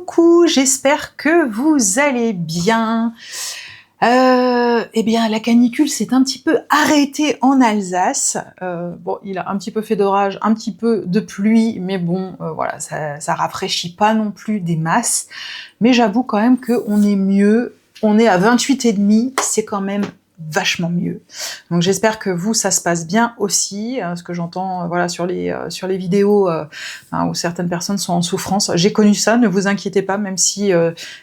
coucou, j'espère que vous allez bien. Eh bien, la canicule s'est un petit peu arrêtée en Alsace. Bon, il a un petit peu fait d'orage, un petit peu de pluie, mais bon, voilà, ça rafraîchit pas non plus des masses. Mais j'avoue quand même qu'on est mieux. On est à 28,5, c'est quand même vachement mieux. Donc j'espère que vous, ça se passe bien aussi, ce que j'entends voilà, sur les vidéos où certaines personnes sont en souffrance. J'ai connu ça, ne vous inquiétez pas, même si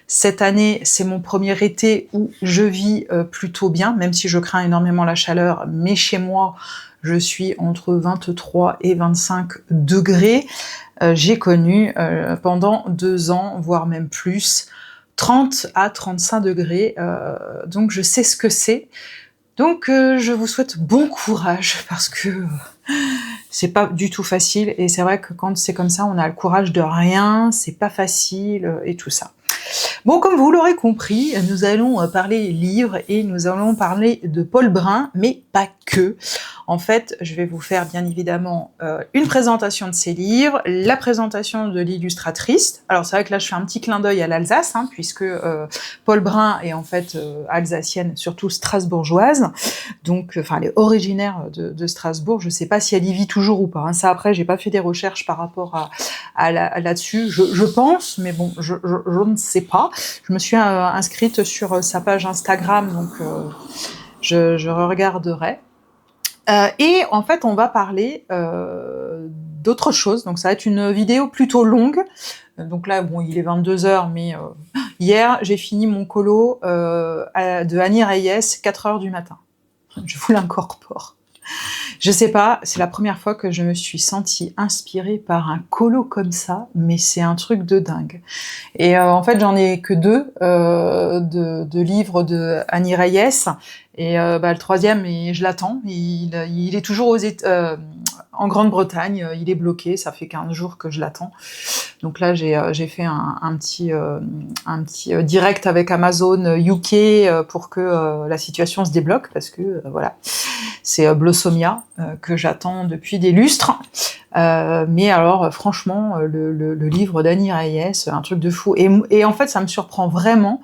cette année, c'est mon premier été où je vis plutôt bien, même si je crains énormément la chaleur, mais chez moi, je suis entre 23 et 25 degrés. J'ai connu pendant 2 ans, voire même plus, 30 à 35 degrés, donc je sais ce que c'est. Donc je vous souhaite bon courage, parce que c'est pas du tout facile, et c'est vrai que quand c'est comme ça, on a le courage de rien, c'est pas facile, et tout ça. Bon, comme vous l'aurez compris, nous allons parler livres, et nous allons parler de Paul Brun, mais pas que. En fait, je vais vous faire bien évidemment une présentation de ses livres, la présentation de l'illustratrice. Alors c'est vrai que là je fais un petit clin d'œil à l'Alsace, puisque Paul Brun est en fait alsacienne, surtout strasbourgeoise, donc enfin elle est originaire de Strasbourg. Je sais pas si elle y vit toujours ou pas. Ça après, j'ai pas fait des recherches par rapport à là-dessus. Je pense, mais bon, je ne sais pas. Je me suis inscrite sur sa page Instagram, donc je regarderai. Et en fait, on va parler d'autre chose. Donc ça va être une vidéo plutôt longue. Donc là, bon, il est 22h, mais hier, j'ai fini mon colo de Annie Reyes, 4h du matin. Je vous l'incorpore. Je sais pas, c'est la première fois que je me suis sentie inspirée par un colo comme ça, mais c'est un truc de dingue. Et en fait, j'en ai que 2 de livres de Annie Reyes, et le troisième, et je l'attends. Il est toujours en Grande-Bretagne, il est bloqué, ça fait 15 jours que je l'attends. Donc là, j'ai fait un petit direct avec Amazon UK pour que la situation se débloque, parce que voilà, c'est Blossomia que j'attends depuis des lustres. Mais alors, franchement, le livre d'Annie Reyes, un truc de fou. Et en fait, ça me surprend vraiment,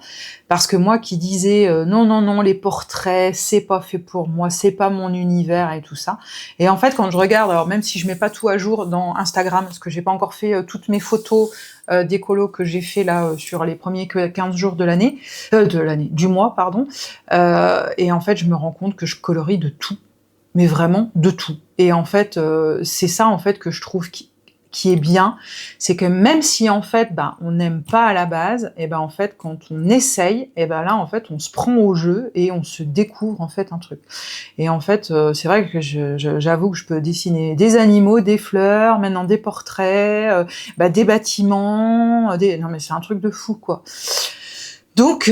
parce que moi qui disais non, les portraits, c'est pas fait pour moi, c'est pas mon univers et tout ça. Et en fait, quand je regarde, alors même si je mets pas tout à jour dans Instagram, parce que j'ai pas encore fait toutes mes photos des colos que j'ai fait là sur les premiers 15 jours du mois, pardon. Et en fait, je me rends compte que je colorie de tout. Mais vraiment de tout. Et en fait, c'est ça en fait que je trouve qui est bien, c'est que même si en fait, on n'aime pas à la base, et en fait, quand on essaye, et là en fait, on se prend au jeu et on se découvre en fait un truc. Et en fait, c'est vrai que j'avoue que je peux dessiner des animaux, des fleurs, maintenant des portraits, des bâtiments, non mais c'est un truc de fou quoi. Donc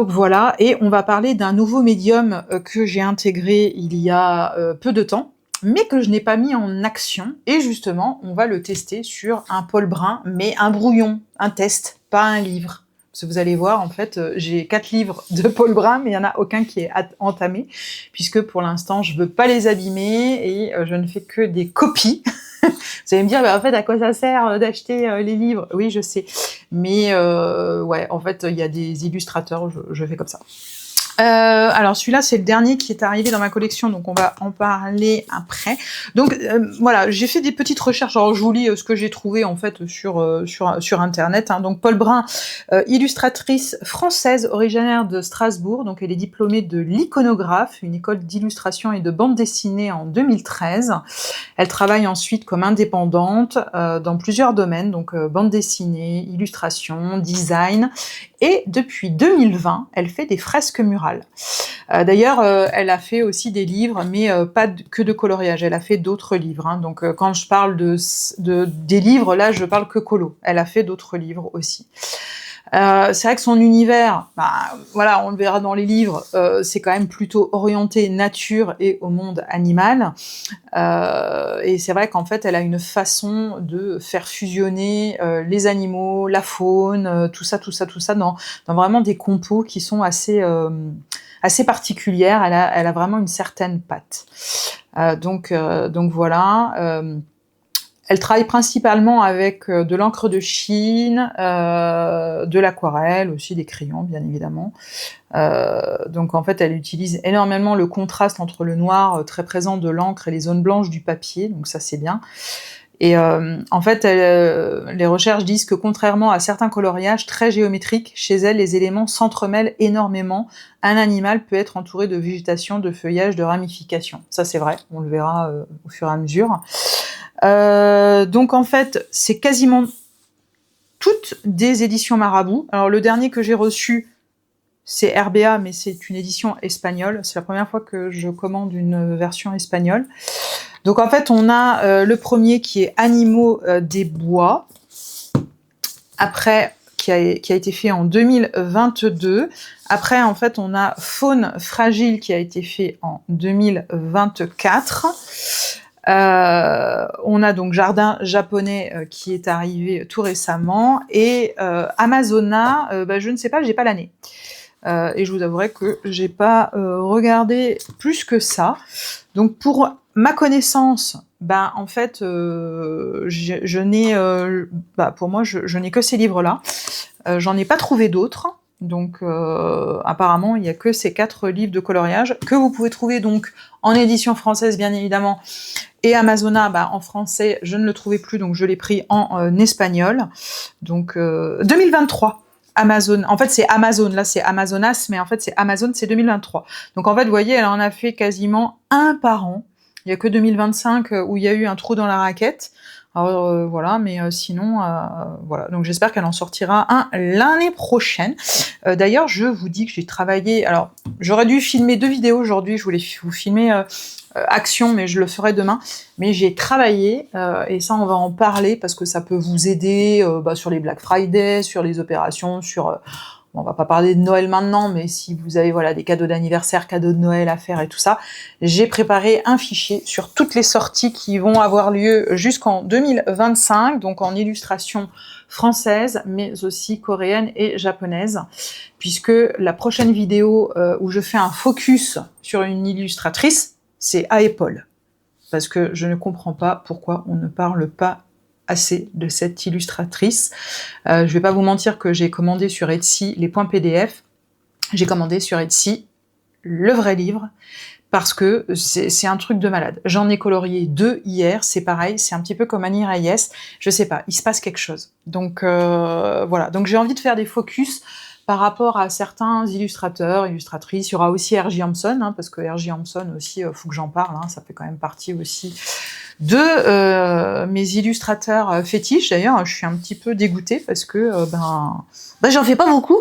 voilà, et on va parler d'un nouveau médium que j'ai intégré il y a peu de temps, mais que je n'ai pas mis en action, et justement, on va le tester sur un Paul Brun, mais un brouillon, un test, pas un livre. Parce que vous allez voir, en fait, j'ai 4 livres de Paul Brun, mais il n'y en a aucun qui est entamé, puisque pour l'instant, je veux pas les abîmer, et je ne fais que des copies. Vous allez me dire, en fait, à quoi ça sert d'acheter les livres? Oui, je sais. Mais ouais, en fait, il y a des illustrateurs, je fais comme ça. Alors celui-là, c'est le dernier qui est arrivé dans ma collection, donc on va en parler après. Donc voilà, j'ai fait des petites recherches. Alors je vous lis ce que j'ai trouvé en fait sur internet. Donc Paul Brun, illustratrice française originaire de Strasbourg. Donc elle est diplômée de l'Iconographe, une école d'illustration et de bande dessinée, en 2013. Elle travaille ensuite comme indépendante dans plusieurs domaines, donc bande dessinée, illustration, design. Et depuis 2020, elle fait des fresques murales. D'ailleurs, elle a fait aussi des livres, mais pas que de coloriage. Elle a fait d'autres livres. Donc, quand je parle des livres, là, je parle que colo. Elle a fait d'autres livres aussi. C'est vrai que son univers, voilà, on le verra dans les livres, c'est quand même plutôt orienté nature et au monde animal. Et c'est vrai qu'en fait, elle a une façon de faire fusionner les animaux, la faune, tout ça dans vraiment des compos qui sont assez particulières. Elle a vraiment une certaine patte. Donc voilà. Elle travaille principalement avec de l'encre de Chine, de l'aquarelle, aussi des crayons, bien évidemment. Donc en fait, elle utilise énormément le contraste entre le noir très présent de l'encre et les zones blanches du papier, donc ça c'est bien. Et en fait, les recherches disent que contrairement à certains coloriages très géométriques, chez elle, les éléments s'entremêlent énormément. Un animal peut être entouré de végétation, de feuillage, de ramifications. Ça c'est vrai, on le verra au fur et à mesure. Donc en fait, c'est quasiment toutes des éditions Marabout. Alors le dernier que j'ai reçu, c'est RBA, mais c'est une édition espagnole. C'est la première fois que je commande une version espagnole. Donc en fait, on a le premier qui est Animaux des bois, après qui a été fait en 2022. Après, en fait, on a Faune fragile qui a été fait en 2024. On a donc Jardin japonais qui est arrivé tout récemment, et Amazona, je ne sais pas, j'ai pas l'année. Et je vous avouerai que j'ai pas regardé plus que ça. Donc pour ma connaissance, en fait, je n'ai, pour moi, je n'ai que ces livres-là. J'en ai pas trouvé d'autres. Donc apparemment, il y a que ces 4 livres de coloriage que vous pouvez trouver donc en édition française, bien évidemment. Et Amazona, en français, je ne le trouvais plus, donc je l'ai pris en espagnol. Donc 2023. Amazon, en fait c'est Amazon, là c'est Amazonas, mais en fait c'est Amazon, c'est 2023. Donc en fait, vous voyez, elle en a fait quasiment un par an. Il y a que 2025 où il y a eu un trou dans la raquette. Alors voilà, mais sinon, voilà. Donc j'espère qu'elle en sortira un l'année prochaine. D'ailleurs, je vous dis que j'ai travaillé... Alors, j'aurais dû filmer 2 vidéos aujourd'hui, je voulais vous filmer... action, mais je le ferai demain. Mais j'ai travaillé, et ça on va en parler parce que ça peut vous aider sur les Black Friday, sur les opérations, sur... on va pas parler de Noël maintenant, mais si vous avez voilà des cadeaux d'anniversaire, cadeaux de Noël à faire et tout ça, j'ai préparé un fichier sur toutes les sorties qui vont avoir lieu jusqu'en 2025, donc en illustration française, mais aussi coréenne et japonaise, puisque la prochaine vidéo où je fais un focus sur une illustratrice, c'est à Paul, parce que je ne comprends pas pourquoi on ne parle pas assez de cette illustratrice. Je vais pas vous mentir que j'ai commandé sur Etsy les points PDF, j'ai commandé sur Etsy le vrai livre, parce que c'est un truc de malade. J'en ai colorié 2 hier, c'est pareil, c'est un petit peu comme Annie Reyes, je sais pas, il se passe quelque chose. Donc voilà, donc j'ai envie de faire des focus par rapport à certains illustrateurs, illustratrices. Il y aura aussi R.J. Hampson, parce que R.J. Hampson aussi, faut que j'en parle, ça fait quand même partie aussi de mes illustrateurs fétiches. D'ailleurs, je suis un petit peu dégoûtée parce que j'en fais pas beaucoup,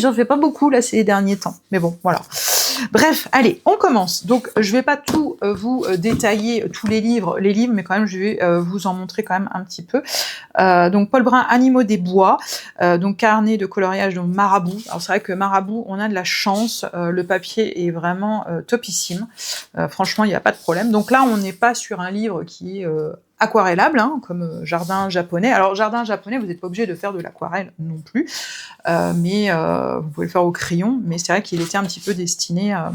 j'en fais pas beaucoup là ces derniers temps. Mais bon, voilà. Bref, allez, on commence. Donc, je vais pas tout vous détailler tous les livres, mais quand même, je vais vous en montrer quand même un petit peu. Donc, Paul Brun, Animaux des bois, donc carnet de coloriage, donc Marabout. Alors, c'est vrai que Marabout, on a de la chance, le papier est vraiment topissime. Franchement, il n'y a pas de problème. Donc là, on n'est pas sur un livre qui est aquarellable, comme Jardin japonais. Alors, Jardin japonais, vous n'êtes pas obligé de faire de l'aquarelle non plus, mais vous pouvez le faire au crayon, mais c'est vrai qu'il était un petit peu destiné à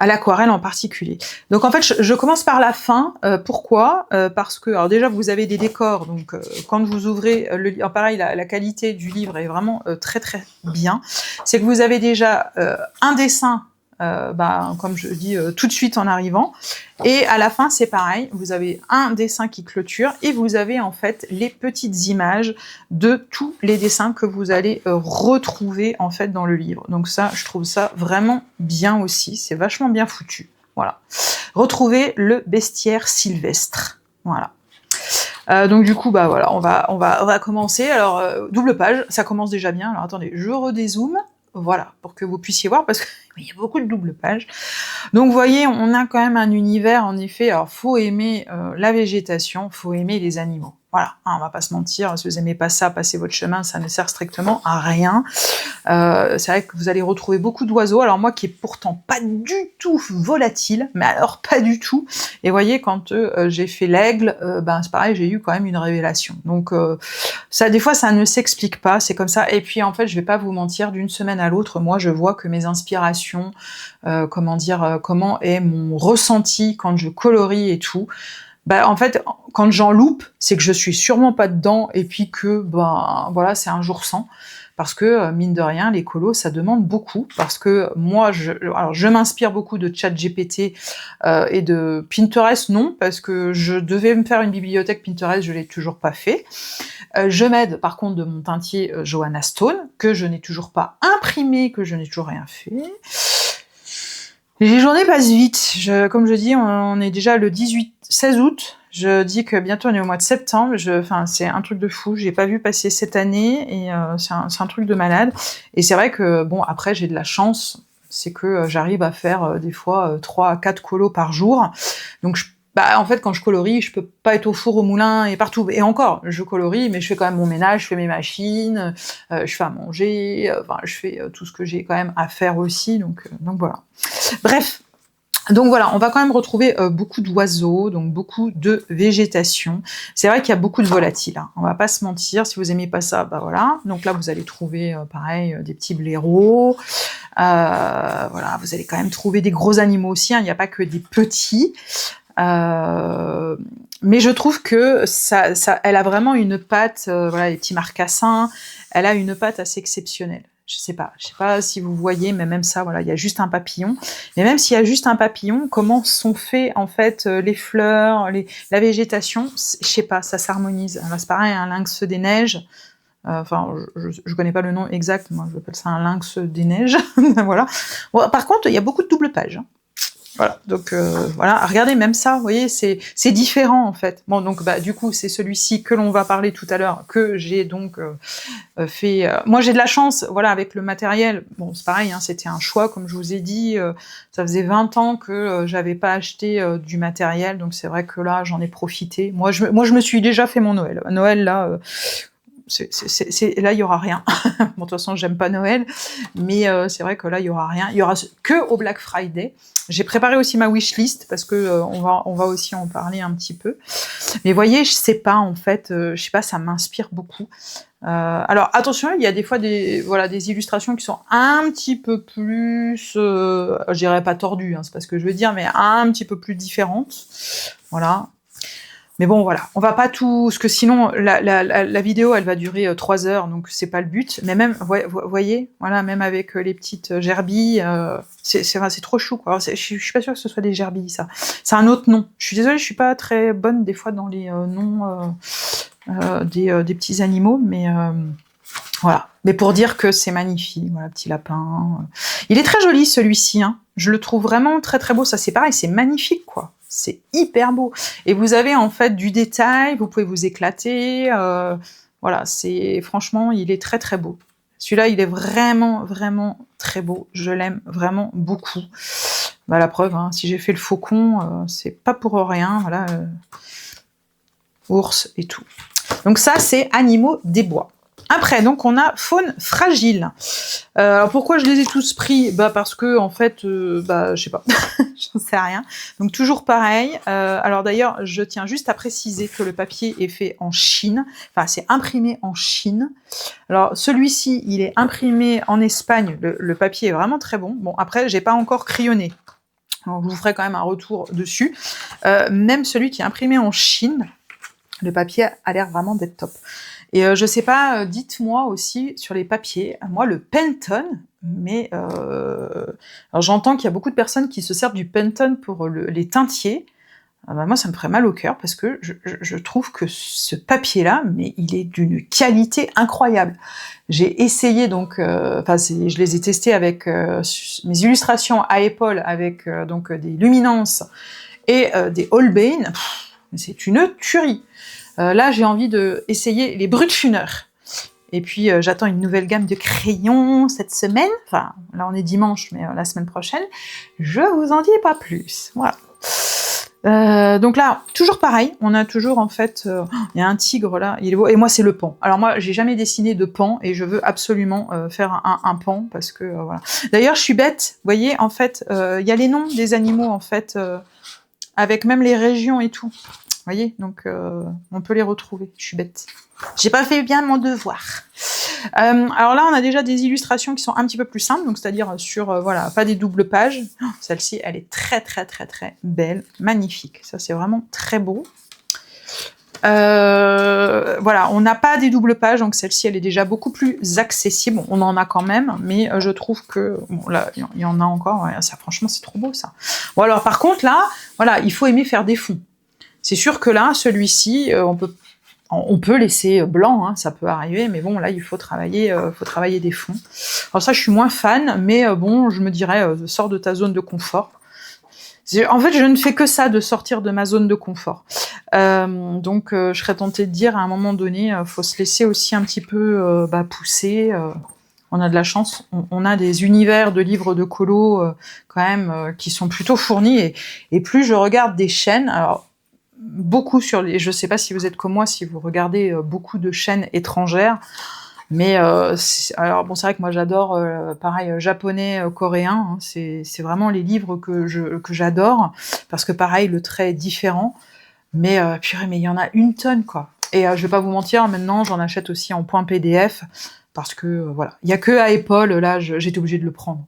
l'aquarelle en particulier. Donc en fait, je commence par la fin. Pourquoi ? Parce que, alors déjà, vous avez des décors, donc quand vous ouvrez le livre, pareil, la qualité du livre est vraiment très très bien. C'est que vous avez déjà un dessin, comme je dis, tout de suite en arrivant, et à la fin c'est pareil, vous avez un dessin qui clôture, et vous avez en fait les petites images de tous les dessins que vous allez retrouver en fait dans le livre. Donc ça, je trouve ça vraiment bien aussi, c'est vachement bien foutu. Voilà. Retrouvez le bestiaire sylvestre. Voilà. Donc du coup, voilà, on va commencer. Alors, double page, ça commence déjà bien. Alors attendez, je redézoome. Voilà, pour que vous puissiez voir, parce qu'il y a beaucoup de double pages. Donc vous voyez, on a quand même un univers, en effet, alors faut aimer la végétation, faut aimer les animaux. Voilà, on va pas se mentir, si vous aimez pas ça, passez votre chemin, ça ne sert strictement à rien. C'est vrai que vous allez retrouver beaucoup d'oiseaux, alors moi qui est pourtant pas du tout volatile, mais alors pas du tout, et vous voyez, quand j'ai fait l'aigle, c'est pareil, j'ai eu quand même une révélation. Donc ça, des fois, ça ne s'explique pas, c'est comme ça, et puis en fait, je vais pas vous mentir, d'une semaine à l'autre, moi je vois que mes inspirations compréhension, comment dire, comment est mon ressenti quand je colorie et tout. Bah, en fait, quand j'en loupe, c'est que je suis sûrement pas dedans et puis que, ben, voilà, c'est un jour sans. Parce que, mine de rien, les colos, ça demande beaucoup. Parce que moi, alors je m'inspire beaucoup de ChatGPT et de Pinterest, non, parce que je devais me faire une bibliothèque Pinterest, je l'ai toujours pas fait. Je m'aide par contre de mon teintier Johanna Stone, que je n'ai toujours pas imprimé, que je n'ai toujours rien fait. Les journées passent vite. Comme je dis, on est déjà le 16 août. Je dis que bientôt on est au mois de septembre. Enfin, c'est un truc de fou. J'ai pas vu passer cette année et c'est un truc de malade. Et c'est vrai que bon, après j'ai de la chance, c'est que j'arrive à faire des fois 3 à 4 colos par jour. Donc bah, en fait, quand je colorie, je peux pas être au four, au moulin et partout. Et encore, je colorie, mais je fais quand même mon ménage, je fais mes machines, je fais à manger, enfin, je fais tout ce que j'ai quand même à faire aussi. Donc voilà. Bref. Donc voilà, on va quand même retrouver beaucoup d'oiseaux, donc beaucoup de végétation. C'est vrai qu'il y a beaucoup de volatiles, hein. On va pas se mentir, si vous aimez pas ça, bah voilà. Donc là, vous allez trouver, pareil, des petits blaireaux. Voilà, vous allez quand même trouver des gros animaux aussi, hein. Il n'y a pas que des petits. Mais je trouve que elle a vraiment une patte, voilà, les petits marcassins, elle a une patte assez exceptionnelle. Je sais pas si vous voyez, mais même ça, voilà, il y a juste un papillon. Mais même s'il y a juste un papillon, comment sont faits en fait les fleurs, la végétation, je sais pas, ça s'harmonise. C'est pareil, un lynx des neiges. Enfin, je connais pas le nom exact, moi j'appelle ça un lynx des neiges. Voilà. Bon, par contre, il y a beaucoup de double pages. Hein. Voilà, donc voilà, regardez même ça, vous voyez, c'est différent en fait. Bon, donc bah du coup, c'est celui-ci que l'on va parler tout à l'heure, que j'ai donc fait. Moi, j'ai de la chance, voilà, avec le matériel. Bon, c'est pareil, hein, c'était un choix, comme je vous ai dit. Ça faisait 20 ans que j'avais pas acheté du matériel, donc c'est vrai que là, j'en ai profité. Moi, je me suis déjà fait mon Noël. Noël, là. Là, il y aura rien. Bon, de toute façon, j'aime pas Noël, mais c'est vrai que là, il y aura rien. Il y aura que au Black Friday. J'ai préparé aussi ma wishlist parce que on va aussi en parler un petit peu. Mais voyez, je sais pas en fait, je sais pas, ça m'inspire beaucoup. Alors attention, il y a des fois des illustrations qui sont un petit peu plus, je dirais pas tordues, hein, c'est pas ce que je veux dire, mais un petit peu plus différentes. Voilà. Mais bon, voilà, on va pas tout, parce que sinon la vidéo elle va durer 3 heures, donc c'est pas le but. Mais même, voyez, voilà, même avec les petites gerbilles, c'est trop chou, quoi. Je suis pas sûre que ce soit des gerbilles, ça. C'est un autre nom. Je suis désolée, je suis pas très bonne des fois dans les noms des petits animaux, mais voilà. Mais pour dire que c'est magnifique, voilà, petit lapin. Il est très joli celui-ci, hein. Je le trouve vraiment très très beau. Ça c'est pareil, c'est magnifique, quoi. C'est hyper beau. Et vous avez en fait du détail, vous pouvez vous éclater. Voilà, franchement, il est très très beau. Celui-là, il est vraiment vraiment très beau. Je l'aime vraiment beaucoup. Bah, la preuve, hein, si j'ai fait le faucon, c'est pas pour rien. Voilà, ours et tout. Donc ça, c'est animaux des bois. Après, donc on a faune fragile. Alors pourquoi je les ai tous pris? Bah parce que en fait, bah je sais pas, j'en sais rien. Donc toujours pareil. Alors d'ailleurs, je tiens juste à préciser que le papier est fait en Chine. Enfin, c'est imprimé en Chine. Alors celui-ci, il est imprimé en Espagne. Le papier est vraiment très bon. Bon après, j'ai pas encore crayonné. Alors, je vous ferai quand même un retour dessus. Même celui qui est imprimé en Chine, le papier a l'air vraiment d'être top. Et je sais pas, dites-moi aussi sur les papiers, moi le Pantone, mais alors j'entends qu'il y a beaucoup de personnes qui se servent du Pantone pour les teintiers. Bah moi ça me ferait mal au cœur parce que je trouve que ce papier-là, mais il est d'une qualité incroyable. J'ai essayé donc, je les ai testés avec mes illustrations à Apple avec donc des luminances et des Holbein. C'est une tuerie. Là, j'ai envie d'essayer les Brutfuner. Et puis, j'attends une nouvelle gamme de crayons cette semaine. Enfin, là, on est dimanche, mais la semaine prochaine. Je vous en dis pas plus. Voilà. Donc là, toujours pareil. On a toujours, en fait... il y a un tigre, là. Il est beau. Et moi, c'est le pan. Alors moi, j'ai jamais dessiné de pan. Et je veux absolument faire un pan. Parce que, voilà. D'ailleurs, je suis bête. Vous voyez, en fait, il y a les noms des animaux, en fait, avec même les régions et tout. Vous voyez, donc on peut les retrouver. Je suis bête. J'ai pas fait bien mon devoir. Alors là, on a déjà des illustrations qui sont un petit peu plus simples, donc c'est-à-dire sur, voilà, pas des doubles pages. Oh, celle-ci, elle est très, très, très, très belle, magnifique. Ça, c'est vraiment très beau. Voilà, on n'a pas des doubles pages, donc celle-ci, elle est déjà beaucoup plus accessible. On en a quand même, mais je trouve que... Bon, là, il y en a encore. Ouais, ça, franchement, c'est trop beau, ça. Bon, alors, par contre, là, voilà, il faut aimer faire des fonds. C'est sûr que là, celui-ci, on peut laisser blanc, hein, ça peut arriver, mais bon, là, il faut travailler des fonds. Alors ça, je suis moins fan, mais bon, je me dirais, sors de ta zone de confort. En fait, je ne fais que ça, de sortir de ma zone de confort. Donc, je serais tentée de dire, à un moment donné, faut se laisser aussi un petit peu pousser. On a de la chance, on a des univers de livres de colo quand même qui sont plutôt fournis. Et plus je regarde des chaînes, alors beaucoup sur les... Je sais pas si vous êtes comme moi, si vous regardez beaucoup de chaînes étrangères, mais alors bon, c'est vrai que moi j'adore pareil japonais, coréen, hein, c'est vraiment les livres que j'adore, parce que pareil le trait est différent, mais purée, mais il y en a une tonne quoi. Et je vais pas vous mentir, maintenant j'en achète aussi en point PDF, parce que voilà, il y a que à Apple, là j'étais obligée de le prendre.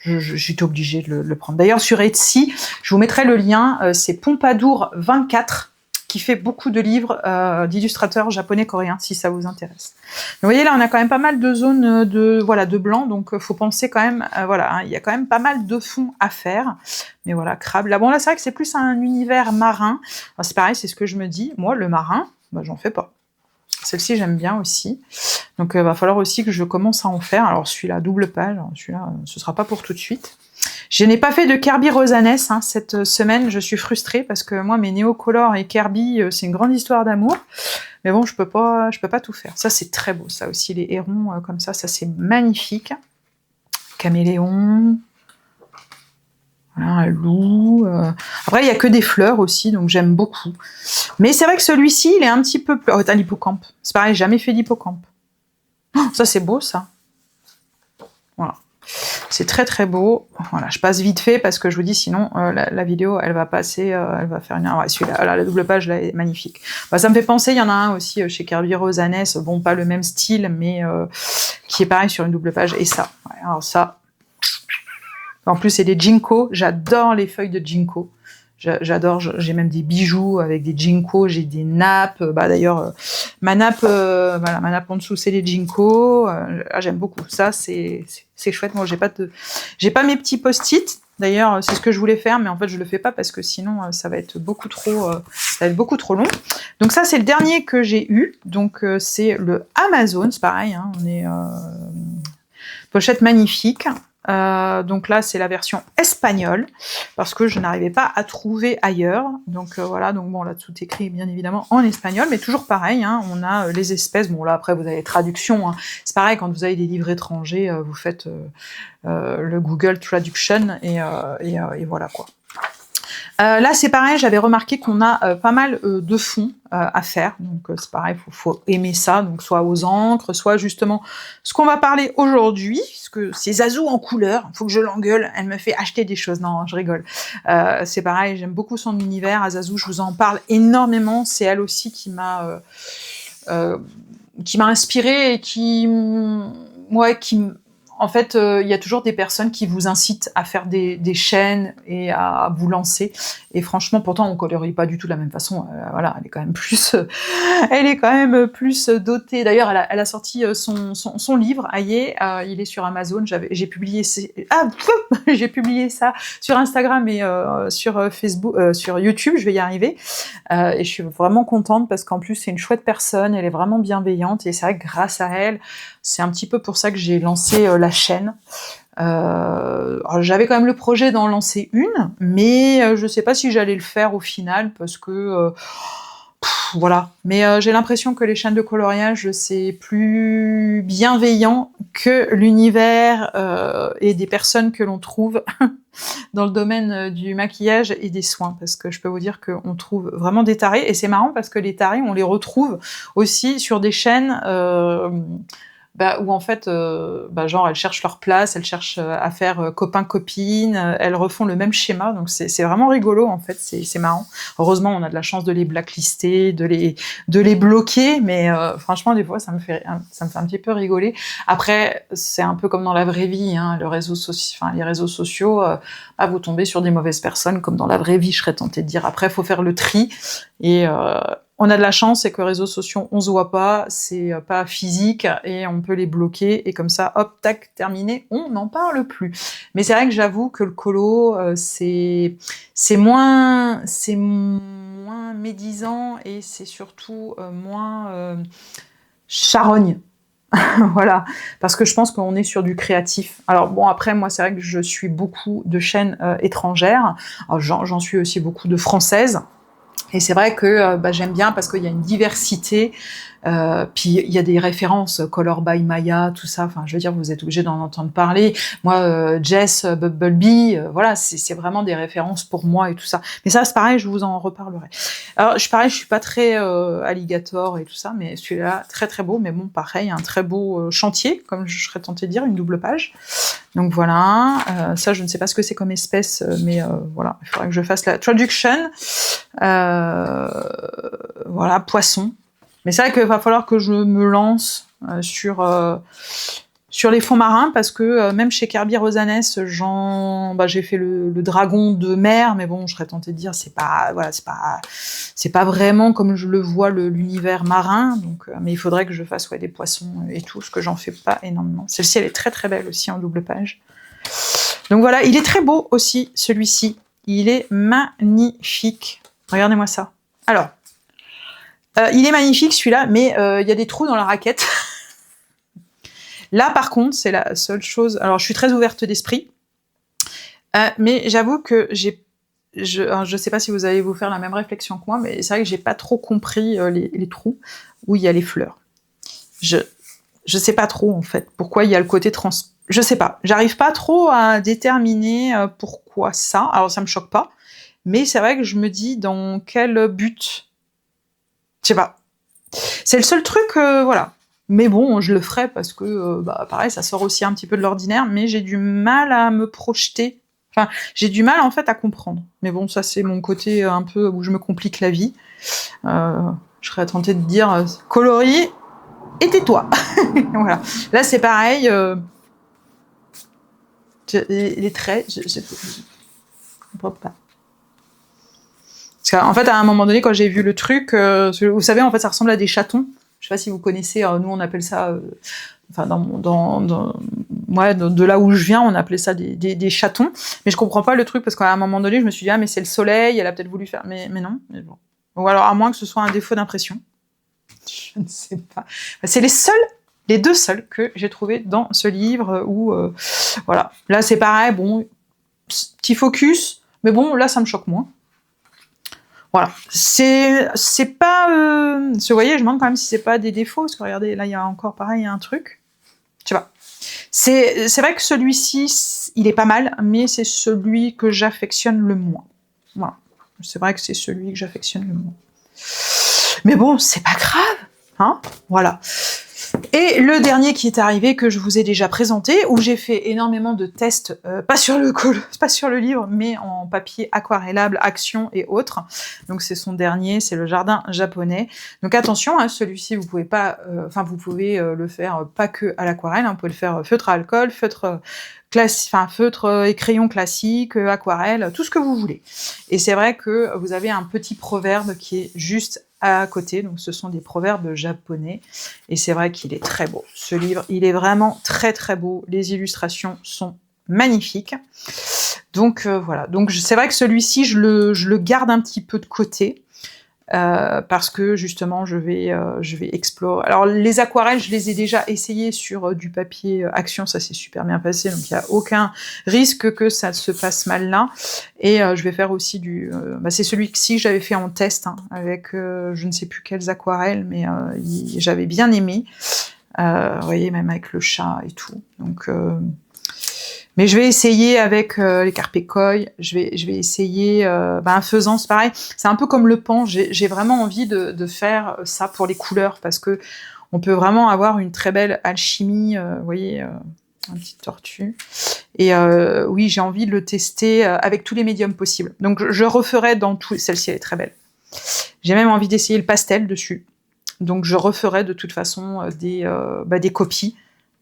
J'étais obligée de le prendre. D'ailleurs, sur Etsy, je vous mettrai le lien, c'est Pompadour24, qui fait beaucoup de livres d'illustrateurs japonais-coréens, si ça vous intéresse. Donc, vous voyez, là, on a quand même pas mal de zones de blanc, donc faut penser quand même, voilà, hein, il y a quand même pas mal de fonds à faire. Mais voilà, crabe. Là, bon, là, c'est vrai que c'est plus un univers marin. C'est pareil, c'est ce que je me dis. Moi, le marin, j'en fais pas. Celle-ci, j'aime bien aussi. Donc, va falloir aussi que je commence à en faire. Alors, celui-là, double page. Celui-là, ce sera pas pour tout de suite. Je n'ai pas fait de Kirby Rosanes cette semaine. Je suis frustrée parce que moi, mes néocolores et Kirby, c'est une grande histoire d'amour. Mais bon, je peux pas tout faire. Ça, c'est très beau. Ça aussi, les hérons comme ça c'est magnifique. Caméléon. Voilà, un loup. Après, il y a que des fleurs aussi, donc j'aime beaucoup. Mais c'est vrai que celui-ci, il est un petit peu plus... Oh, t'as l'hippocampe. C'est pareil, j'ai jamais fait d'hippocampe. Oh, ça, c'est beau, ça. Voilà. C'est très, très beau. Voilà, je passe vite fait parce que je vous dis, sinon, la vidéo, elle va passer, elle va faire une heure. Ouais, celui-là, la double page, là, est magnifique. Ça me fait penser, il y en a un aussi chez Kirby Rosanes, bon, pas le même style, mais qui est pareil sur une double page. Et ça, ouais, alors ça... En plus, c'est des ginkgo. J'adore les feuilles de ginkgo. J'adore. J'ai même des bijoux avec des ginkgo. J'ai des nappes. D'ailleurs, ma nappe, voilà, ma nappe en dessous, c'est les ginkgo. J'aime beaucoup. Ça, c'est chouette. Moi, j'ai pas mes petits post-it. D'ailleurs, c'est ce que je voulais faire, mais en fait, je le fais pas parce que sinon, ça va être beaucoup trop long. Donc ça, c'est le dernier que j'ai eu. Donc c'est le Amazon. C'est pareil. Hein, on est pochette magnifique. Donc là, c'est la version espagnole, parce que je n'arrivais pas à trouver ailleurs. Donc voilà, donc bon, là, tout écrit bien évidemment en espagnol, mais toujours pareil, hein, on a les espèces. Bon, là, après, vous avez les traductions. Hein. C'est pareil, quand vous avez des livres étrangers, vous faites le Google Traduction, et voilà, quoi. Là, c'est pareil, j'avais remarqué qu'on a pas mal de fonds à faire. Donc, c'est pareil, faut aimer ça. Donc, soit aux encres, soit justement ce qu'on va parler aujourd'hui, parce que c'est Zazou en couleur. Faut que je l'engueule. Elle me fait acheter des choses. Non, je rigole. C'est pareil, j'aime beaucoup son univers. À Zazou, je vous en parle énormément. C'est elle aussi qui m'a inspirée et en fait, il y a toujours des personnes qui vous incitent à faire des chaînes et à vous lancer. Et franchement, pourtant, on colorie pas du tout de la même façon. Voilà, elle est quand même plus dotée. D'ailleurs, elle a sorti son livre. Aïe, il est sur Amazon. J'ai publié j'ai publié ça sur Instagram et sur Facebook, sur YouTube. Je vais y arriver. Et je suis vraiment contente parce qu'en plus, c'est une chouette personne. Elle est vraiment bienveillante. Et c'est vrai que grâce à elle, c'est un petit peu pour ça que j'ai lancé la chaîne. J'avais quand même le projet d'en lancer une, mais je sais pas si j'allais le faire au final, parce que voilà. Mais j'ai l'impression que les chaînes de coloriage, c'est plus bienveillant que l'univers et des personnes que l'on trouve dans le domaine du maquillage et des soins, parce que je peux vous dire qu'on trouve vraiment des tarés, et c'est marrant parce que les tarés, on les retrouve aussi sur des chaînes Bah, où en fait, bah, genre elles cherchent leur place, elles cherchent, à faire, copain-copine, elles refont le même schéma, donc c'est vraiment rigolo en fait, c'est marrant. Heureusement, on a de la chance de les blacklister, de les bloquer, mais franchement des fois ça me fait un petit peu rigoler. Après, c'est un peu comme dans la vraie vie, hein, les réseaux sociaux, bah, vous tombez sur des mauvaises personnes comme dans la vraie vie, je serais tentée de dire. Après, faut faire le tri et on a de la chance, c'est que les réseaux sociaux, on se voit pas, c'est pas physique, et on peut les bloquer, et comme ça, hop, tac, terminé, on n'en parle plus. Mais c'est vrai que j'avoue que le colo, c'est moins médisant, et c'est surtout moins charogne. Voilà, parce que je pense qu'on est sur du créatif. Alors bon, après, moi, c'est vrai que je suis beaucoup de chaînes étrangères, j'en suis aussi beaucoup de françaises, et c'est vrai que bah, j'aime bien parce qu'il y a une diversité, puis il y a des références, Color by Maya, tout ça, enfin je veux dire, vous êtes obligés d'en entendre parler. Moi, Jess, Bumblebee, voilà, c'est vraiment des références pour moi et tout ça. Mais ça, c'est pareil, je vous en reparlerai. Alors, pareil, je suis pas très alligator et tout ça, mais celui-là, très très beau, mais bon, pareil, un très beau chantier, comme je serais tentée de dire, une double page. Donc voilà, ça je ne sais pas ce que c'est comme espèce, mais voilà, il faudrait que je fasse la traduction. Voilà, poisson. Mais c'est vrai qu'il va falloir que je me lance sur les fonds marins, parce que même chez Kirby Rosanes, j'ai fait le dragon de mer, mais bon, je serais tentée de dire, c'est pas vraiment comme je le vois l'univers marin, donc, mais il faudrait que je fasse des poissons et tout, ce que j'en fais pas énormément. Celle-ci, elle est très très belle aussi en double page. Donc voilà, il est très beau aussi, celui-ci. Il est magnifique. Regardez-moi ça. Alors, il est magnifique celui-là, mais il y a des trous dans la raquette. Là, par contre, c'est la seule chose... Alors, je suis très ouverte d'esprit, mais j'avoue que je sais pas si vous allez vous faire la même réflexion que moi, mais c'est vrai que j'ai pas trop compris les trous où il y a les fleurs. Je sais pas trop, en fait, pourquoi il y a le côté trans... Je sais pas, j'arrive pas trop à déterminer pourquoi ça. Alors, ça me choque pas, mais c'est vrai que je me dis dans quel but. Je sais pas. C'est le seul truc, voilà. Mais bon, je le ferai parce que, bah, pareil, ça sort aussi un petit peu de l'ordinaire, mais j'ai du mal à me projeter. Enfin, j'ai du mal, en fait, à comprendre. Mais bon, ça, c'est mon côté un peu où je me complique la vie. Je serais tentée de dire coloris et tais-toi. Voilà. Là, c'est pareil. Les traits, je comprends pas. Parce qu'en fait, à un moment donné, quand j'ai vu le truc, vous savez, en fait, ça ressemble à des chatons. Je sais pas si vous connaissez, nous on appelle ça, enfin moi, de là où je viens, on appelait ça des chatons. Mais je comprends pas le truc, parce qu'à un moment donné, je me suis dit, ah mais c'est le soleil, elle a peut-être voulu faire, mais non. Mais bon. Ou alors à moins que ce soit un défaut d'impression. Je ne sais pas. C'est les deux seuls que j'ai trouvé dans ce livre où, voilà. Là c'est pareil, bon, petit focus, mais bon, là ça me choque moins. Voilà, c'est pas... vous voyez, je me demande quand même si c'est pas des défauts, parce que regardez, là il y a encore pareil, il y a un truc. Je sais pas. C'est vrai que celui-ci, il est pas mal, mais c'est celui que j'affectionne le moins. Voilà. C'est vrai que c'est celui que j'affectionne le moins. Mais bon, c'est pas grave, hein, voilà. Et le dernier qui est arrivé, que je vous ai déjà présenté, où j'ai fait énormément de tests, pas sur le livre, mais en papier aquarellable, action et autres. Donc c'est son dernier, c'est le jardin japonais. Donc attention, hein, celui-ci vous pouvez pas, vous pouvez le faire pas que à l'aquarelle, hein, vous pouvez le faire feutre à alcool, feutre et crayon classique, aquarelle, tout ce que vous voulez. Et c'est vrai que vous avez un petit proverbe qui est juste à côté, donc ce sont des proverbes japonais, et c'est vrai qu'il est très beau. Ce livre, il est vraiment très très beau, les illustrations sont magnifiques. Donc voilà, donc c'est vrai que celui-ci, je le garde un petit peu de côté, parce que justement je vais explorer. Alors les aquarelles, je les ai déjà essayées sur du papier action, ça s'est super bien passé, donc il n'y a aucun risque que ça se passe mal là. Et je vais faire aussi c'est celui-ci que j'avais fait en test, hein, avec je ne sais plus quelles aquarelles, mais j'avais bien aimé. Vous voyez, même avec le chat et tout. Donc mais je vais essayer avec les Carpécoï, je vais essayer un faisan, c'est pareil. C'est un peu comme le pan, j'ai vraiment envie de faire ça pour les couleurs, parce que On peut vraiment avoir une très belle alchimie, vous voyez, un petit tortue. Et oui, j'ai envie de le tester avec tous les médiums possibles. Donc je referai dans tout... Celle-ci, elle est très belle. J'ai même envie d'essayer le pastel dessus. Donc je referai de toute façon des copies.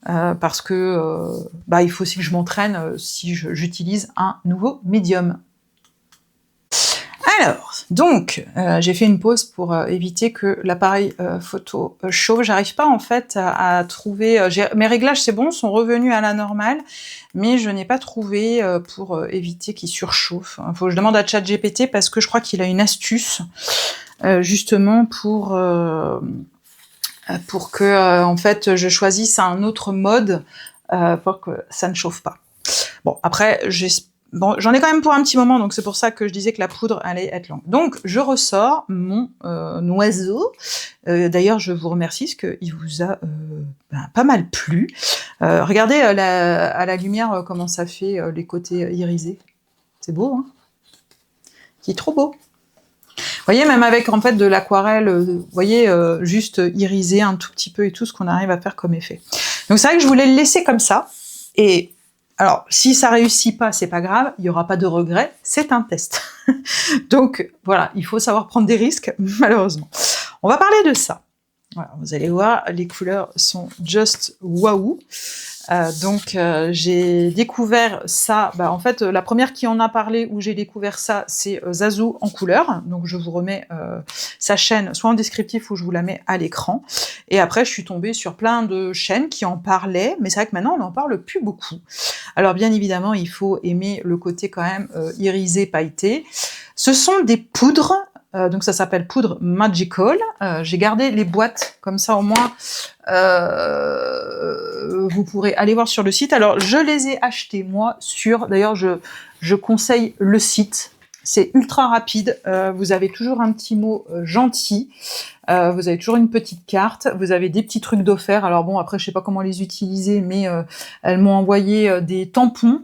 Parce que il faut aussi que je m'entraîne si j'utilise un nouveau médium. Alors, donc, j'ai fait une pause pour éviter que l'appareil photo chauffe. J'arrive pas en fait à trouver... mes réglages, c'est bon, sont revenus à la normale, mais je n'ai pas trouvé pour éviter qu'il surchauffe. Il faut que je demande à ChatGPT parce que je crois qu'il a une astuce justement pour que en fait je choisisse un autre mode pour que ça ne chauffe pas. Bon, après, j'en ai quand même pour un petit moment, donc c'est pour ça que je disais que la poudre allait être longue. Donc, je ressors mon oiseau. D'ailleurs, je vous remercie, parce qu'il vous a pas mal plu. Regardez à la lumière comment ça fait les côtés irisés. C'est beau, hein? Qui est trop beau. Vous voyez, même avec en fait de l'aquarelle, vous voyez, juste irisé un tout petit peu et tout ce qu'on arrive à faire comme effet. Donc c'est vrai que je voulais le laisser comme ça. Et alors, si ça réussit pas, c'est pas grave, il y aura pas de regret, c'est un test. Donc voilà, il faut savoir prendre des risques, malheureusement. On va parler de ça. Voilà, vous allez voir, les couleurs sont just waouh. Donc j'ai découvert ça, en fait la première qui en a parlé où j'ai découvert ça, c'est Zazou en couleur, donc je vous remets sa chaîne soit en descriptif ou je vous la mets à l'écran, et après je suis tombée sur plein de chaînes qui en parlaient, mais c'est vrai que maintenant on n'en parle plus beaucoup. Alors bien évidemment il faut aimer le côté quand même irisé, pailleté. Ce sont des poudres, donc ça s'appelle poudre Magical. J'ai gardé les boîtes, comme ça au moins vous pourrez aller voir sur le site. Alors je les ai achetées moi d'ailleurs je conseille le site, c'est ultra rapide, vous avez toujours un petit mot gentil, vous avez toujours une petite carte, vous avez des petits trucs d'offert. Alors bon, après je sais pas comment les utiliser, mais elles m'ont envoyé des tampons.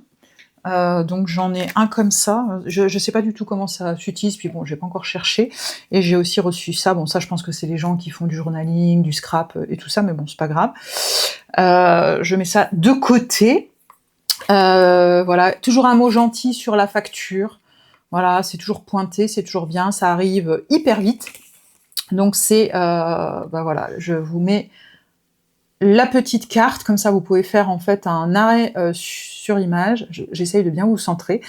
Donc j'en ai un comme ça, je sais pas du tout comment ça s'utilise, puis bon j'ai pas encore cherché, et j'ai aussi reçu ça, bon ça je pense que c'est les gens qui font du journaling, du scrap et tout ça, mais bon c'est pas grave. Je mets ça de côté, voilà, toujours un mot gentil sur la facture, voilà, c'est toujours pointé, c'est toujours bien, ça arrive hyper vite, donc c'est, voilà, je vous mets la petite carte, comme ça vous pouvez faire en fait un arrêt sur image, j'essaye de bien vous centrer.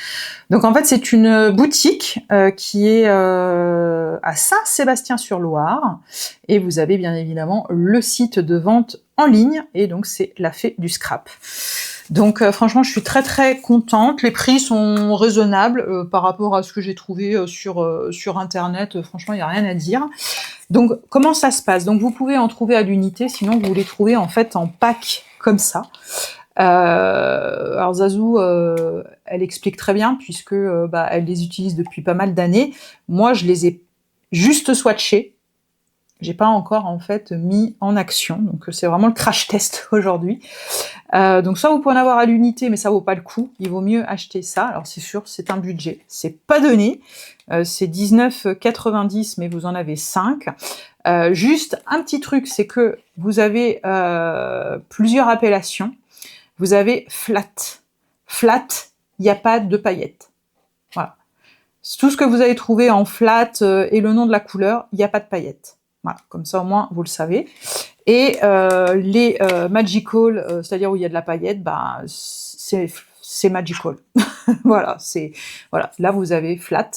Donc en fait c'est une boutique qui est à Saint-Sébastien-sur-Loire, et vous avez bien évidemment le site de vente en ligne, et donc c'est la Fée du Scrap. Donc franchement je suis très très contente, les prix sont raisonnables par rapport à ce que j'ai trouvé sur internet, franchement il n'y a rien à dire. Donc comment ça se passe? Donc vous pouvez en trouver à l'unité, sinon vous les trouvez en fait en pack comme ça. Alors Zazou, elle explique très bien puisque elle les utilise depuis pas mal d'années. Moi je les ai juste swatchés. J'ai pas encore en fait mis en action, donc c'est vraiment le crash test aujourd'hui. Donc soit vous pouvez en avoir à l'unité, mais ça vaut pas le coup, il vaut mieux acheter ça. Alors c'est sûr, c'est un budget, c'est pas donné, c'est 19,90 mais vous en avez 5. Juste un petit truc, c'est que vous avez plusieurs appellations. Vous avez flat. Flat, il n'y a pas de paillettes. Voilà. Tout ce que vous avez trouvé en flat et le nom de la couleur, il n'y a pas de paillettes. Voilà, comme ça au moins vous le savez. Et les magical, c'est-à-dire où il y a de la paillette, c'est magical. Voilà, voilà. Là vous avez flat.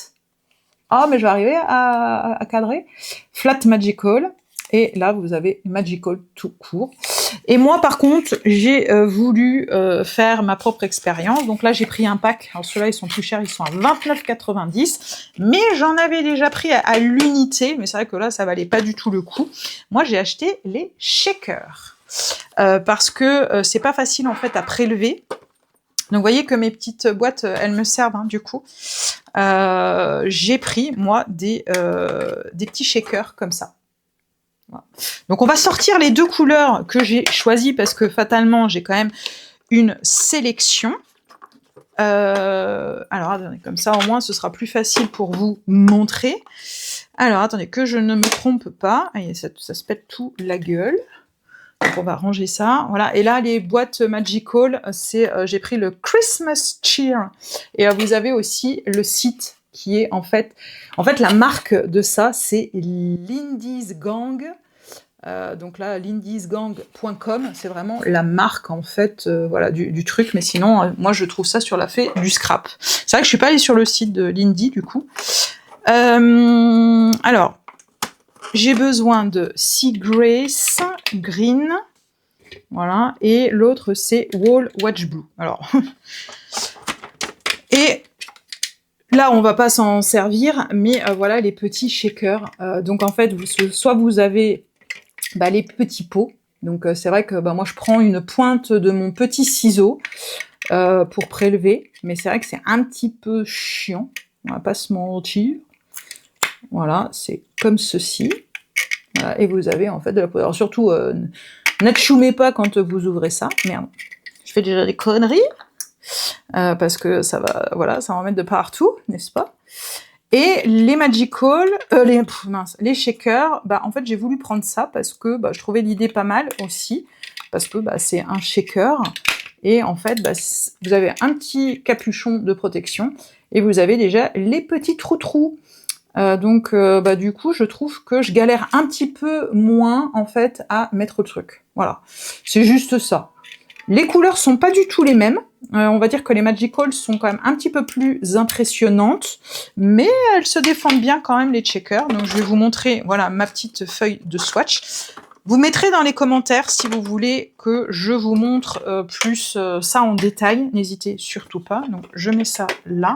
Ah, mais je vais arriver à cadrer. Flat magical. Et là, vous avez magical tout court. Et moi, par contre, j'ai voulu faire ma propre expérience. Donc là, j'ai pris un pack. Alors ceux-là, ils sont plus chers, ils sont à 29,90. Mais j'en avais déjà pris à l'unité. Mais c'est vrai que là, ça valait pas du tout le coup. Moi, j'ai acheté les shakers. Parce que c'est pas facile, en fait, à prélever. Donc vous voyez que mes petites boîtes, elles me servent, hein, du coup. J'ai pris, moi, des petits shakers comme ça. Voilà. Donc on va sortir les deux couleurs que j'ai choisies parce que fatalement j'ai quand même une sélection. Alors attendez, comme ça au moins ce sera plus facile pour vous montrer. Alors attendez, que je ne me trompe pas. Ça se pète tout la gueule. Donc on va ranger ça, voilà. Et là, les boîtes Magical, c'est, j'ai pris le Christmas Cheer. Et vous avez aussi le site qui est en fait la marque de ça, c'est Lindy's Gang. Donc là, lindy'sgang.com, c'est vraiment la marque en fait, voilà, du truc. Mais sinon, moi, je trouve ça sur la fée du scrap. C'est vrai que je suis pas allée sur le site de Lindy du coup. Alors, j'ai besoin de Sea Grace Green, voilà, et l'autre c'est Wall Watch Blue. Alors, et là, on va pas s'en servir, mais voilà les petits shakers. Donc en fait, soit vous avez les petits pots. Donc c'est vrai que moi je prends une pointe de mon petit ciseau pour prélever, mais c'est vrai que c'est un petit peu chiant. On va pas se mentir. Voilà, c'est comme ceci. Voilà, et vous avez en fait de la poudre. Alors surtout, n'atchoumez pas quand vous ouvrez ça. Merde, je fais déjà des conneries. Parce que ça va, voilà, ça va en mettre de partout, n'est-ce pas? Et les Magical, les shakers, en fait j'ai voulu prendre ça parce que je trouvais l'idée pas mal aussi, parce que c'est un shaker, et en fait vous avez un petit capuchon de protection, et vous avez déjà les petits trous-trous. Donc du coup je trouve que je galère un petit peu moins en fait à mettre le truc. Voilà, c'est juste ça. Les couleurs sont pas du tout les mêmes. On va dire que les Magical sont quand même un petit peu plus impressionnantes, mais elles se défendent bien quand même, les checkers. Donc je vais vous montrer, voilà, ma petite feuille de swatch. Vous mettrez dans les commentaires si vous voulez que je vous montre plus ça en détail. N'hésitez surtout pas. Donc je mets ça là.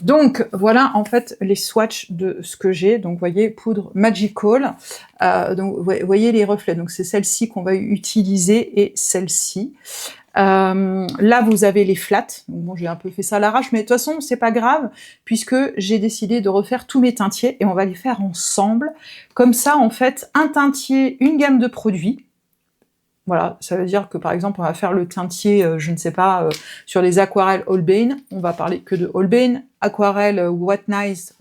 Donc voilà en fait les swatchs de ce que j'ai. Donc vous voyez, poudre Magical. Donc vous voyez les reflets. Donc c'est celle-ci qu'on va utiliser et celle-ci. Là vous avez les flats. Donc, bon, j'ai un peu fait ça à l'arrache, mais de toute façon c'est pas grave puisque j'ai décidé de refaire tous mes teintiers et on va les faire ensemble. Comme ça en fait, un teintier, une gamme de produits. Voilà, ça veut dire que par exemple, on va faire le teintier, je ne sais pas, sur les aquarelles Holbein, on va parler que de Holbein, aquarelle What Nice,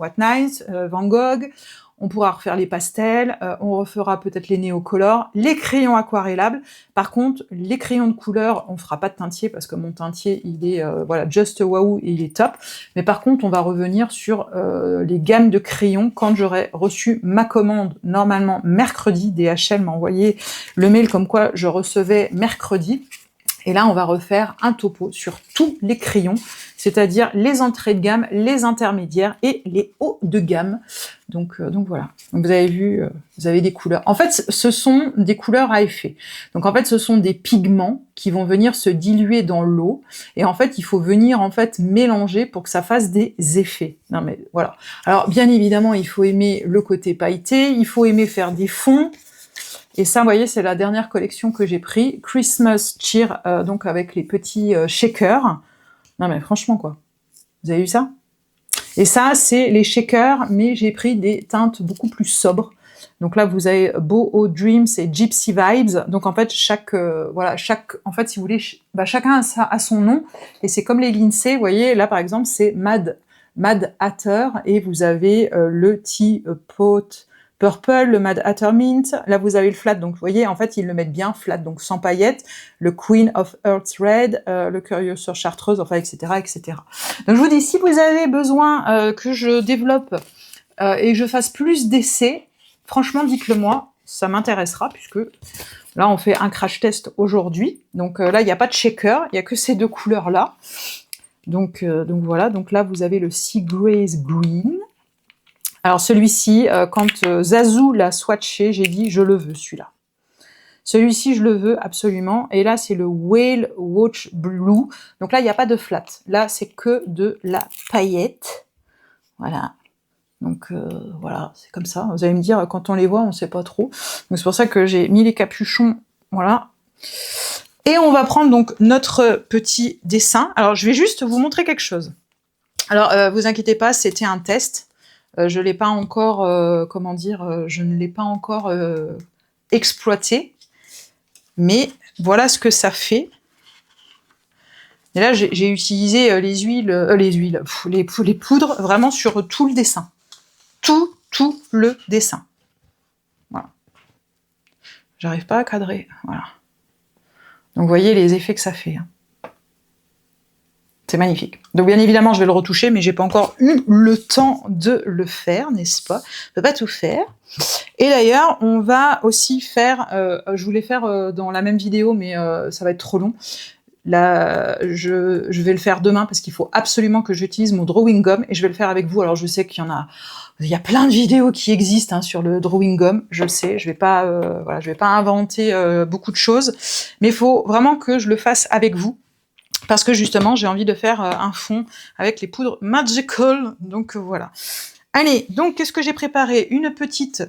Van Gogh, on pourra refaire les pastels, on refera peut-être les néocolores, les crayons aquarellables. Par contre, les crayons de couleur, on fera pas de teintier parce que mon teintier, il est voilà, just waouh, il est top. Mais par contre, on va revenir sur les gammes de crayons quand j'aurai reçu ma commande, normalement mercredi. DHL m'a envoyé le mail comme quoi je recevais mercredi. Et là, on va refaire un topo sur tous les crayons, c'est-à-dire les entrées de gamme, les intermédiaires et les hauts de gamme. Donc voilà. Donc vous avez vu, vous avez des couleurs. En fait, ce sont des couleurs à effet. Donc en fait, ce sont des pigments qui vont venir se diluer dans l'eau. Et en fait, il faut venir en fait mélanger pour que ça fasse des effets. Non mais voilà. Alors bien évidemment, il faut aimer le côté pailleté, il faut aimer faire des fonds. Et ça, vous voyez, c'est la dernière collection que j'ai pris, Christmas Cheer, donc avec les petits shakers. Non mais franchement quoi, vous avez vu ça? Et ça, c'est les shakers, mais j'ai pris des teintes beaucoup plus sobres. Donc là, vous avez Boho Dreams et Gypsy Vibes. Donc en fait, en fait, si vous voulez, chacun a son nom. Et c'est comme les Lindsay, vous voyez, là par exemple, c'est Mad Hatter, et vous avez le Tea Pot Purple, le Mad Hatter Mint. Là, vous avez le flat, donc vous voyez, en fait, ils le mettent bien flat, donc sans paillettes. Le Queen of Earth Red, le Curieux sur Chartreuse, enfin, etc., etc. Donc, je vous dis, si vous avez besoin que je développe et que je fasse plus d'essais, franchement, dites-le moi, ça m'intéressera, puisque là, on fait un crash test aujourd'hui. Donc là, il n'y a pas de shaker, il n'y a que ces deux couleurs-là. Donc voilà, donc là, vous avez le Sea Grace Green. Alors celui-ci, quand Zazou l'a swatché, j'ai dit je le veux celui-là. Celui-ci je le veux absolument. Et là c'est le Whale Watch Blue. Donc là il n'y a pas de flat. Là c'est que de la paillette. Voilà. Donc voilà, c'est comme ça. Vous allez me dire, quand on les voit, on ne sait pas trop. Donc c'est pour ça que j'ai mis les capuchons. Voilà. Et on va prendre donc notre petit dessin. Alors je vais juste vous montrer quelque chose. Alors vous inquiétez pas, c'était un test. Je l'ai pas encore, je ne l'ai pas encore exploité, mais voilà ce que ça fait. Et là, j'ai utilisé les poudres vraiment sur tout le dessin, tout le dessin. Voilà. J'arrive pas à cadrer, voilà. Donc vous voyez les effets que ça fait. Hein. C'est magnifique. Donc bien évidemment, je vais le retoucher, mais j'ai pas encore eu le temps de le faire, n'est-ce pas? Je peux pas tout faire. Et d'ailleurs, on va aussi faire, je voulais faire dans la même vidéo, mais ça va être trop long. Là, je vais le faire demain parce qu'il faut absolument que j'utilise mon drawing gum et je vais le faire avec vous. Alors je sais qu'il y a plein de vidéos qui existent hein, sur le drawing gum, je le sais. Je vais pas, voilà, je vais pas inventer beaucoup de choses, mais il faut vraiment que je le fasse avec vous. Parce que justement, j'ai envie de faire un fond avec les poudres Magical, donc voilà. Allez, donc qu'est-ce que j'ai préparé? Une petite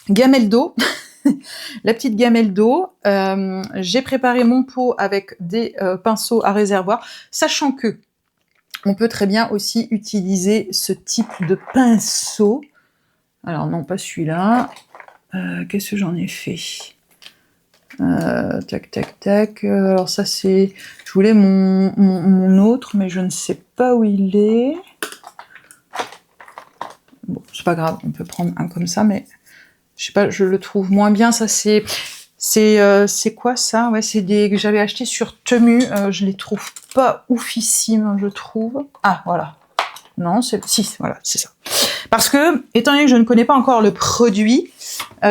gamelle d'eau, la petite gamelle d'eau. J'ai préparé mon pot avec des pinceaux à réservoir, sachant que on peut très bien aussi utiliser ce type de pinceau. Alors non, pas celui-là. Qu'est-ce que j'en ai fait? Tac, tac, tac. Alors ça c'est... Je voulais mon autre, mais je ne sais pas où il est. Bon, c'est pas grave, on peut prendre un comme ça, mais je sais pas, je le trouve moins bien. Ça c'est quoi ça? Ouais, c'est des que j'avais acheté sur Temu. Je les trouve pas oufissimes, je trouve. Ah voilà. Non, si, voilà, c'est ça. Parce que, étant donné que je ne connais pas encore le produit,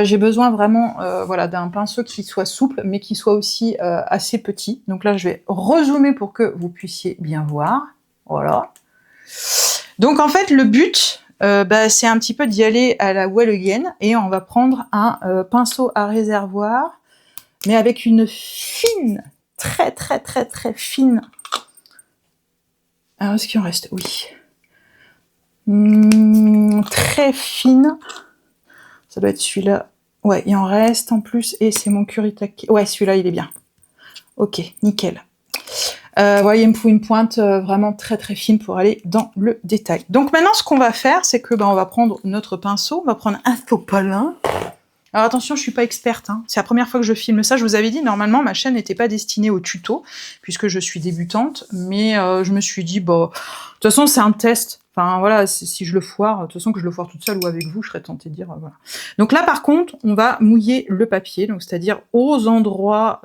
j'ai besoin vraiment voilà, d'un pinceau qui soit souple, mais qui soit aussi assez petit. Donc là, je vais rezoomer pour que vous puissiez bien voir. Voilà. Donc en fait, le but, c'est un petit peu d'y aller à la well again, et on va prendre un pinceau à réservoir, mais avec une fine, très très très très fine... Alors, est-ce qu'il en reste? Oui. Très fine. Ça doit être celui-là. Ouais, il en reste en plus. Et c'est mon Kuretake. Ouais, celui-là, il est bien. Ok, nickel. Voyez, il me faut une pointe vraiment très très fine pour aller dans le détail. Donc maintenant, ce qu'on va faire, c'est que on va prendre notre pinceau. On va prendre un sopalin. Alors attention, je suis pas experte, hein. C'est la première fois que je filme ça. Je vous avais dit, normalement, ma chaîne n'était pas destinée au tuto, puisque je suis débutante, mais je me suis dit, de toute façon, c'est un test. Enfin, voilà, si je le foire, de toute façon, que je le foire toute seule ou avec vous, je serais tentée de dire, voilà. Donc là, par contre, on va mouiller le papier, donc c'est-à-dire aux endroits,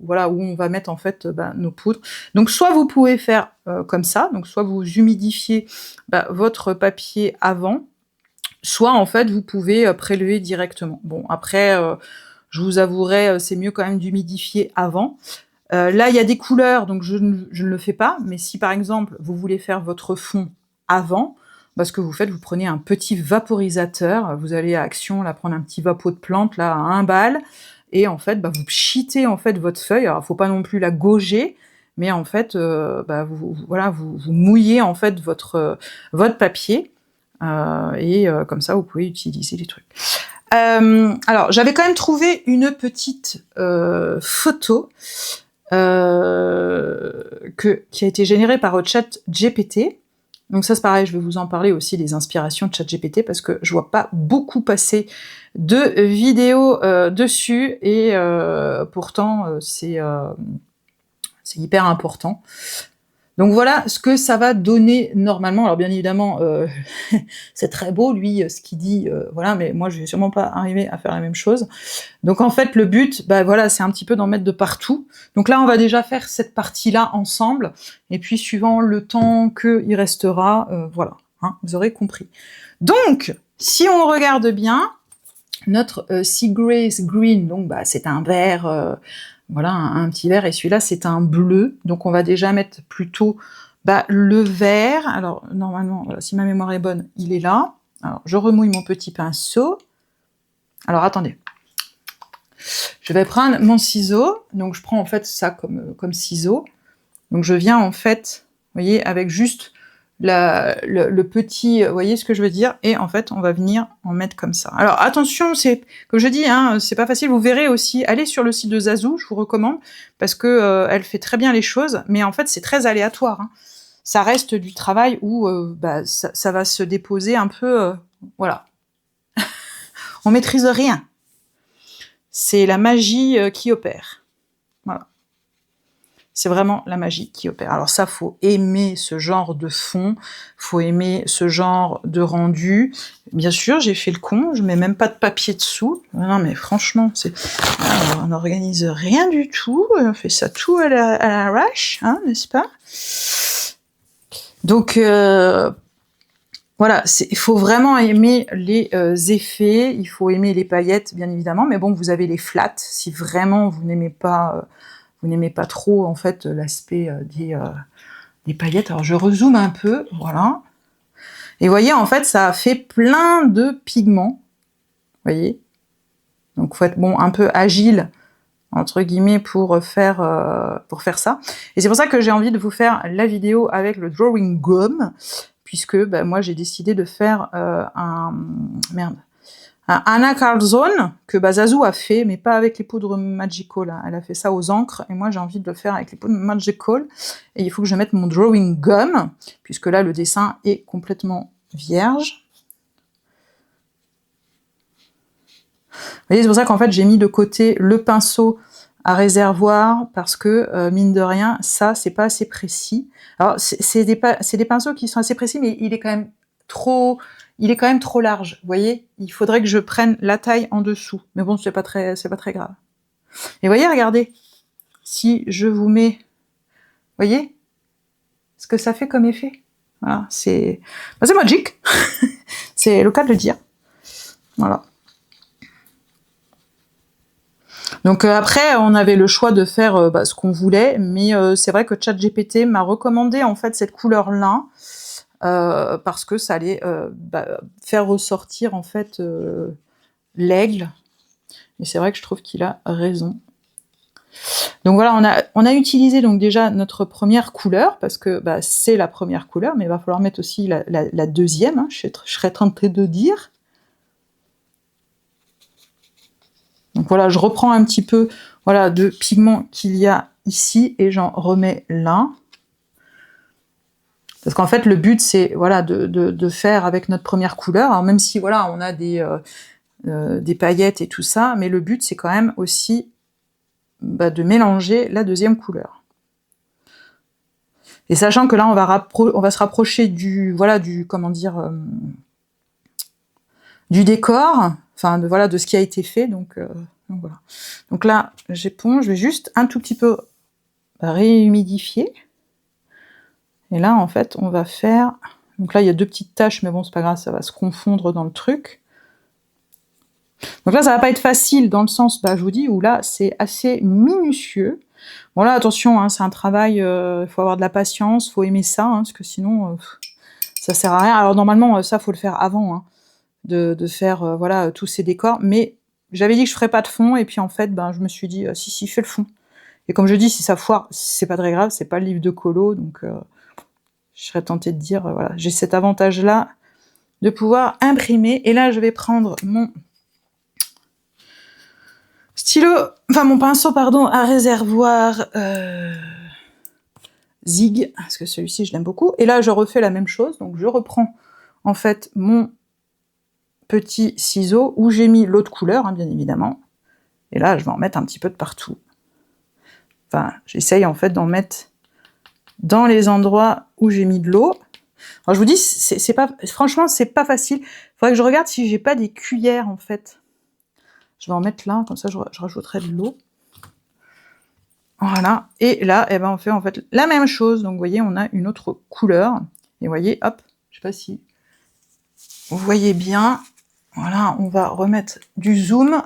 voilà, où on va mettre, en fait, nos poudres. Donc, soit vous pouvez faire comme ça, donc soit vous humidifiez votre papier avant, soit en fait vous pouvez prélever directement. Bon après, je vous avouerai, c'est mieux quand même d'humidifier avant. Là il y a des couleurs, donc je ne le fais pas, mais si par exemple vous voulez faire votre fond avant, ce que vous faites, vous prenez un petit vaporisateur, vous allez à Action, là prendre un petit vapeau de plante, là à 1 balle, et en fait vous pchitez en fait votre feuille, alors faut pas non plus la gauger, mais en fait vous mouillez en fait votre papier, et comme ça vous pouvez utiliser les trucs. Alors j'avais quand même trouvé une petite photo qui a été générée par ChatGPT. Donc ça c'est pareil, je vais vous en parler aussi des inspirations de ChatGPT parce que je vois pas beaucoup passer de vidéos dessus, et pourtant c'est hyper important. Donc voilà ce que ça va donner normalement. Alors bien évidemment, c'est très beau lui ce qu'il dit, voilà, mais moi je vais sûrement pas arriver à faire la même chose. Donc en fait le but, voilà, c'est un petit peu d'en mettre de partout. Donc là on va déjà faire cette partie-là ensemble, et puis suivant le temps qu'il restera, voilà, hein, vous aurez compris. Donc si on regarde bien, notre Sea Grace Green, donc c'est un vert. Voilà, un petit vert, et celui-là c'est un bleu, donc on va déjà mettre plutôt le vert. Alors normalement, voilà, si ma mémoire est bonne, il est là. Alors je remouille mon petit pinceau. Alors attendez, je vais prendre mon ciseau, donc je prends en fait ça comme ciseau. Donc je viens en fait, vous voyez, avec juste le petit, vous voyez ce que je veux dire, et en fait on va venir en mettre comme ça. Alors attention, c'est comme je dis, hein, c'est pas facile. Vous verrez aussi, allez sur le site de Zazu, je vous recommande, parce que elle fait très bien les choses, mais en fait c'est très aléatoire, hein. Ça reste du travail où ça va se déposer un peu, voilà. On maîtrise rien. C'est la magie qui opère. Voilà. C'est vraiment la magie qui opère. Alors ça, faut aimer ce genre de fond, faut aimer ce genre de rendu. Bien sûr, j'ai fait le con, je mets même pas de papier dessous. Non mais franchement, on n'organise rien du tout, on fait ça tout à l'arrache, hein, n'est-ce pas? Donc voilà, il faut vraiment aimer les effets, il faut aimer les paillettes, bien évidemment, mais bon, vous avez les flats, si vraiment vous n'aimez pas trop, en fait, l'aspect des paillettes. Alors, je rezoome un peu, voilà. Et vous voyez, en fait, ça a fait plein de pigments, vous voyez. Donc, faut être, bon, un peu agile, entre guillemets, pour faire ça. Et c'est pour ça que j'ai envie de vous faire la vidéo avec le Drawing Gum, puisque bah, moi j'ai décidé de faire un Anna Carlzone que Zazu a fait, mais pas avec les poudres Magical. Hein. Elle a fait ça aux encres, et moi j'ai envie de le faire avec les poudres Magical. Et il faut que je mette mon Drawing Gum, puisque là le dessin est complètement vierge. Vous voyez, c'est pour ça qu'en fait j'ai mis de côté le pinceau à réservoir, parce que, mine de rien, ça, c'est pas assez précis. Alors, c'est des pinceaux qui sont assez précis, mais il est quand même trop large, vous voyez. Il faudrait que je prenne la taille en dessous. Mais bon, c'est pas très grave. Et voyez, regardez. Si je vous mets... voyez ce que ça fait comme effet. Voilà, c'est magique. C'est le cas de le dire. Voilà. Donc après, on avait le choix de faire ce qu'on voulait, mais c'est vrai que ChatGPT m'a recommandé en fait cette couleur-là, parce que ça allait faire ressortir en fait l'aigle. Et c'est vrai que je trouve qu'il a raison. Donc voilà, on a utilisé donc déjà notre première couleur, parce que c'est la première couleur, mais il va falloir mettre aussi la deuxième, hein, je serais tentée de dire. Donc voilà, je reprends un petit peu de pigments qu'il y a ici et j'en remets là. Parce qu'en fait, le but, c'est de faire avec notre première couleur. Alors même si on a des paillettes et tout ça, mais le but, c'est quand même aussi de mélanger la deuxième couleur. Et sachant que là, on va se rapprocher du du décor, enfin de ce qui a été fait, donc voilà. Donc là, j'éponge, je vais juste un tout petit peu réhumidifier. Et là, en fait, on va faire... Donc là, il y a deux petites taches, mais bon, c'est pas grave, ça va se confondre dans le truc. Donc là, ça va pas être facile, dans le sens, je vous dis, où là, c'est assez minutieux. Bon là, attention, hein, c'est un travail, il faut avoir de la patience, faut aimer ça, hein, parce que sinon, ça sert à rien. Alors normalement, ça, faut le faire avant, hein, de faire tous ces décors, mais j'avais dit que je ferais pas de fond, et puis en fait, je me suis dit, si, fais le fond. Et comme je dis, si ça foire, c'est pas très grave, c'est pas le livre de colo, donc je serais tentée de dire, j'ai cet avantage-là de pouvoir imprimer, et là, je vais prendre mon stylo, mon pinceau, pardon, à réservoir Zig, parce que celui-ci, je l'aime beaucoup, et là, je refais la même chose, donc je reprends, en fait, mon petit ciseau, où j'ai mis l'autre couleur, hein, bien évidemment, et là, je vais en mettre un petit peu de partout. Enfin, j'essaye, en fait, d'en mettre dans les endroits où j'ai mis de l'eau. Alors, je vous dis, franchement, c'est pas facile. Il faudrait que je regarde si j'ai pas des cuillères, en fait. Je vais en mettre là, comme ça, je rajouterai de l'eau. Voilà. Et là, on fait en fait la même chose. Donc, vous voyez, on a une autre couleur. Et vous voyez, hop, je sais pas si vous voyez bien. Voilà, on va remettre du zoom.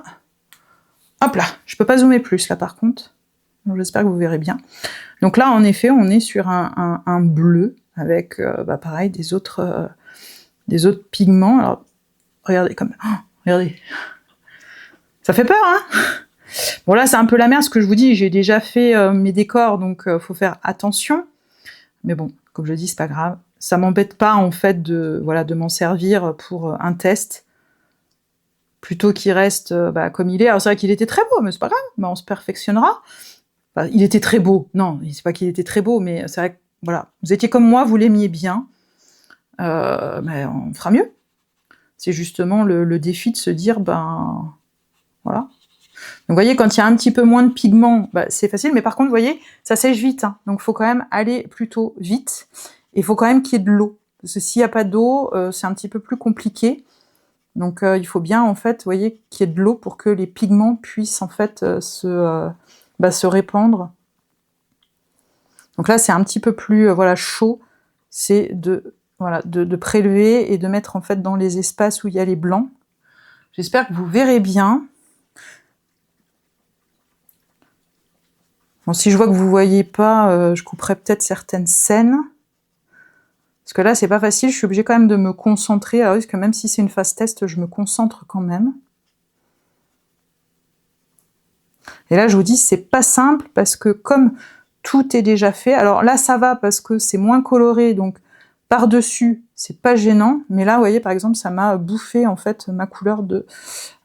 Hop là, je peux pas zoomer plus, là, par contre. J'espère que vous verrez bien. Donc là, en effet, on est sur un bleu avec, pareil, des autres pigments. Alors, regardez comme... Oh, regardez. Ça fait peur, hein? Bon, là, c'est un peu la merde, ce que je vous dis. J'ai déjà fait mes décors, donc faut faire attention. Mais bon, comme je dis, c'est pas grave. Ça m'embête pas, en fait, de m'en servir pour un test. Plutôt qu'il reste comme il est. Alors, c'est vrai qu'il était très beau, mais c'est pas grave. On se perfectionnera. Enfin, il était très beau. Non, c'est pas qu'il était très beau, mais c'est vrai que, vous étiez comme moi, vous l'aimiez bien. Mais on fera mieux. C'est justement le défi de se dire, voilà. vous voyez, quand il y a un petit peu moins de pigments, bah, c'est facile, mais par contre, vous voyez, ça sèche vite, hein, donc il faut quand même aller plutôt vite, et il faut quand même qu'il y ait de l'eau, parce que s'il n'y a pas d'eau, c'est un petit peu plus compliqué, donc il faut bien, en fait, vous voyez, qu'il y ait de l'eau pour que les pigments puissent, en fait, se répandre. Donc là, c'est un petit peu plus voilà, chaud, c'est voilà, de prélever et de mettre, en fait, dans les espaces où il y a les blancs. J'espère que vous verrez bien. Bon, si je vois que vous voyez pas, je couperai peut-être certaines scènes. Parce que là, c'est pas facile, je suis obligée quand même de me concentrer, parce que même si c'est une phase test, je me concentre quand même. Et là, je vous dis, c'est pas simple, parce que comme tout est déjà fait, alors là, ça va, parce que c'est moins coloré, donc par-dessus, c'est pas gênant, mais là, vous voyez, par exemple, ça m'a bouffé, en fait, ma couleur de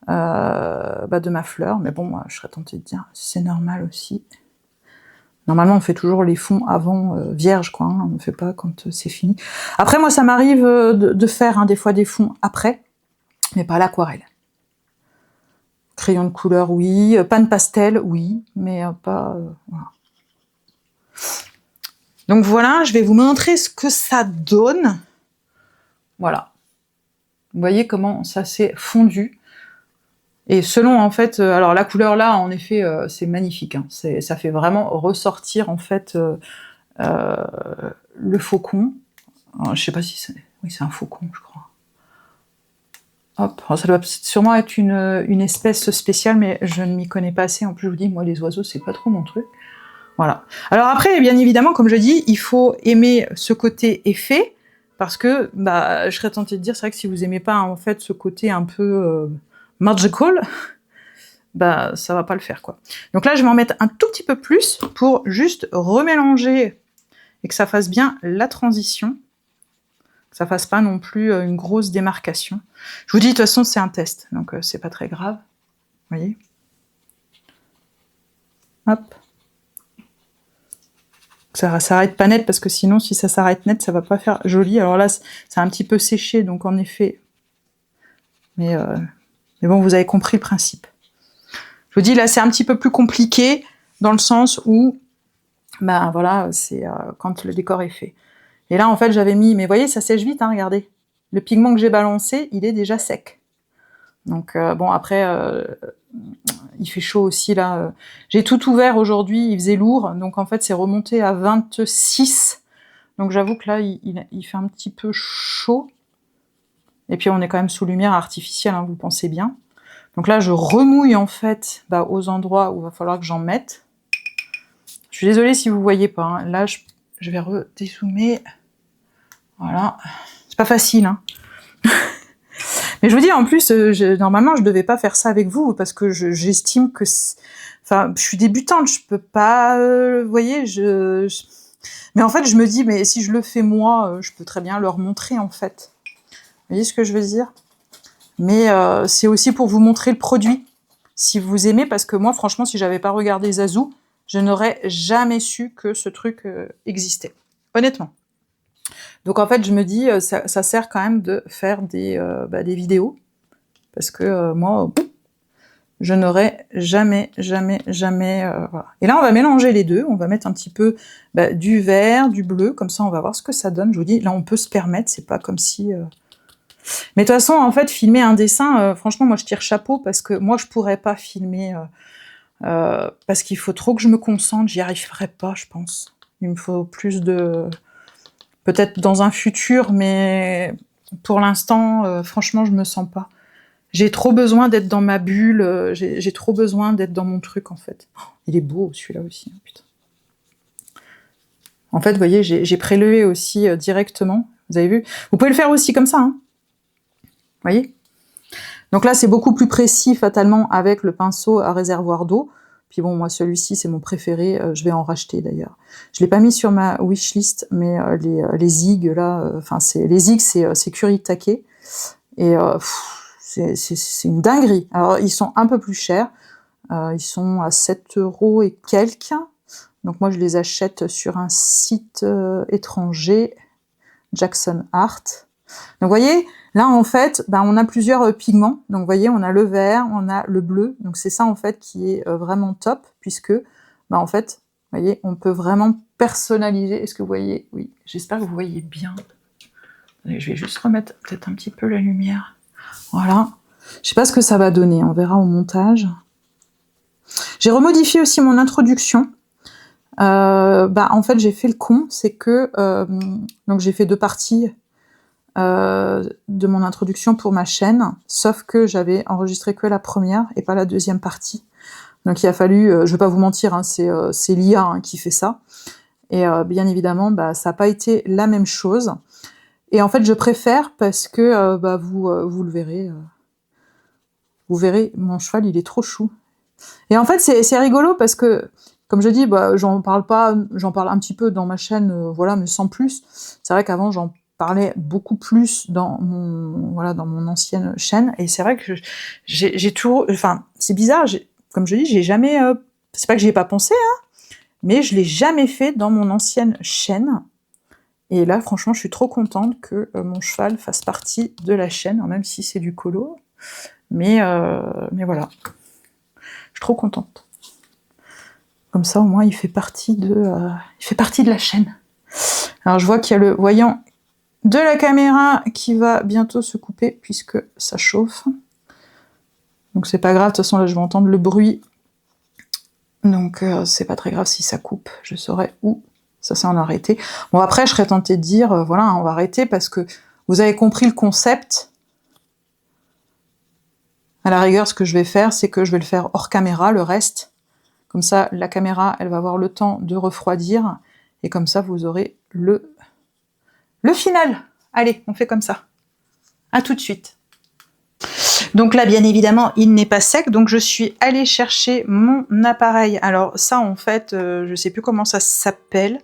ma fleur, mais bon, moi, je serais tentée de dire, c'est normal aussi. Normalement, on fait toujours les fonds avant vierge, quoi. Hein, on ne fait pas quand c'est fini. Après, moi, ça m'arrive de faire des fois des fonds après, mais pas l'aquarelle. Crayon de couleur, oui. Pan de pastel, oui, mais pas... voilà. Donc voilà, je vais vous montrer ce que ça donne. Voilà. Vous voyez comment ça s'est fondu. Et selon, en fait... alors, la couleur, là, en effet, c'est magnifique. Hein. Ça fait vraiment ressortir, en fait... le faucon. Alors, je sais pas si c'est... Oui, c'est un faucon, je crois. Hop, alors ça doit sûrement être une espèce spéciale, mais je ne m'y connais pas assez. En plus, je vous dis, moi, les oiseaux, c'est pas trop mon truc. Voilà. Alors après, bien évidemment, comme je dis, il faut aimer ce côté effet, parce que, bah, je serais tentée de dire, c'est vrai que si vous aimez pas, en fait, ce côté un peu magical, bah, ça va pas le faire, quoi. Donc là, je vais en mettre un tout petit peu plus pour juste remélanger et que ça fasse bien la transition. Que ça fasse pas non plus une grosse démarcation. Je vous dis, de toute façon, c'est un test, donc c'est pas très grave. Vous voyez ? Hop. Ça s'arrête pas net, parce que sinon, si ça s'arrête net, ça va pas faire joli. Alors là, c'est un petit peu séché, donc en effet... Mais bon, vous avez compris le principe. Je vous dis, là, c'est un petit peu plus compliqué, dans le sens où, ben voilà, c'est quand le décor est fait. Et là, en fait, j'avais mis... Mais vous voyez, ça sèche vite, hein, regardez. Le pigment que j'ai balancé, il est déjà sec. Donc, bon, après, il fait chaud aussi, là. J'ai tout ouvert aujourd'hui, il faisait lourd. Donc, en fait, c'est remonté à 26. Donc, j'avoue que là, il fait un petit peu chaud. Et puis, on est quand même sous lumière artificielle, hein, vous pensez bien. Donc là, je remouille, en fait, aux endroits où il va falloir que j'en mette. Je suis désolée si vous voyez pas. Hein. Là, je vais redézoomer. Voilà. C'est pas facile, hein. Mais je vous dis, en plus, normalement, je devais pas faire ça avec vous, parce que j'estime que... Enfin, je suis débutante, je peux pas... vous voyez, mais en fait, je me dis, mais si je le fais moi, je peux très bien leur montrer, en fait. Vous voyez ce que je veux dire? Mais c'est aussi pour vous montrer le produit, si vous aimez, parce que moi, franchement, si j'avais pas regardé Zazou, je n'aurais jamais su que ce truc existait. Honnêtement. Donc en fait, je me dis, ça sert quand même de faire des vidéos, parce que moi, je n'aurais jamais... voilà. Et là, on va mélanger les deux, on va mettre un petit peu du vert, du bleu, comme ça on va voir ce que ça donne. Je vous dis, là on peut se permettre, c'est pas comme si... Mais de toute façon, en fait, filmer un dessin, franchement, moi je tire chapeau, parce que moi je pourrais pas filmer, parce qu'il faut trop que je me concentre, j'y arriverai pas, je pense. Il me faut plus de... Peut-être dans un futur, mais pour l'instant, franchement, je me sens pas. J'ai trop besoin d'être dans ma bulle, j'ai trop besoin d'être dans mon truc, en fait. Oh, il est beau, celui-là aussi, hein, putain. En fait, vous voyez, j'ai prélevé aussi directement, vous avez vu? Vous pouvez le faire aussi comme ça, hein. Vous voyez? Donc là, c'est beaucoup plus précis, fatalement, avec le pinceau à réservoir d'eau. Puis bon, moi, celui-ci, c'est mon préféré, je vais en racheter, d'ailleurs. Je l'ai pas mis sur ma wishlist, mais les zigs, là, enfin, les zigs, c'est Kuretake, et c'est une dinguerie. Alors, ils sont un peu plus chers, ils sont à 7 € et quelques, donc moi, je les achète sur un site étranger, Jackson Art. Donc, vous voyez, Là, en fait, ben, on a plusieurs pigments. Donc, vous voyez, on a le vert, on a le bleu. Donc, c'est ça, en fait, qui est vraiment top, puisque, ben, en fait, vous voyez, on peut vraiment personnaliser. Est-ce que vous voyez? Oui, j'espère que vous voyez bien. Allez, je vais juste remettre peut-être un petit peu la lumière. Voilà. Je sais pas ce que ça va donner, on verra au montage. J'ai remodifié aussi mon introduction. Bah, en fait, j'ai fait le con, c'est que donc j'ai fait 2 parties de mon introduction pour ma chaîne, sauf que j'avais enregistré que la première et pas la deuxième partie. Donc il a fallu, je vais pas vous mentir, hein, c'est l'IA hein, qui fait ça. Et bien évidemment, bah, ça n'a pas été la même chose. Et en fait, je préfère parce que bah, vous le verrez. Vous verrez, mon cheval, il est trop chou. Et en fait, c'est rigolo parce que, comme je dis, bah, j'en parle un petit peu dans ma chaîne, voilà, mais sans plus. C'est vrai qu'avant, j'en parlais beaucoup plus dans mon ancienne chaîne. Et c'est vrai que j'ai toujours, enfin, c'est bizarre, comme je dis, j'ai jamais, c'est pas que j'y ai pas pensé, hein, mais je l'ai jamais fait dans mon ancienne chaîne. Et là, franchement, je suis trop contente que mon cheval fasse partie de la chaîne, même si c'est du colo. Mais voilà. Je suis trop contente. Comme ça, au moins, il fait partie de la chaîne. Alors, je vois qu'il y a le voyant de la caméra qui va bientôt se couper, puisque ça chauffe. Donc, c'est pas grave. De toute façon, là, je vais entendre le bruit. Donc, c'est pas très grave si ça coupe. Je saurai où ça s'est en arrêté. Bon, après, je serais tentée de dire, voilà, on va arrêter, parce que vous avez compris le concept. À la rigueur, ce que je vais faire, c'est que je vais le faire hors caméra, le reste. Comme ça, la caméra, elle va avoir le temps de refroidir. Et comme ça, vous aurez le final. Allez, on fait comme ça. À tout de suite. Donc là, bien évidemment, il n'est pas sec. Donc je suis allée chercher mon appareil. Alors ça, en fait, je sais plus comment ça s'appelle.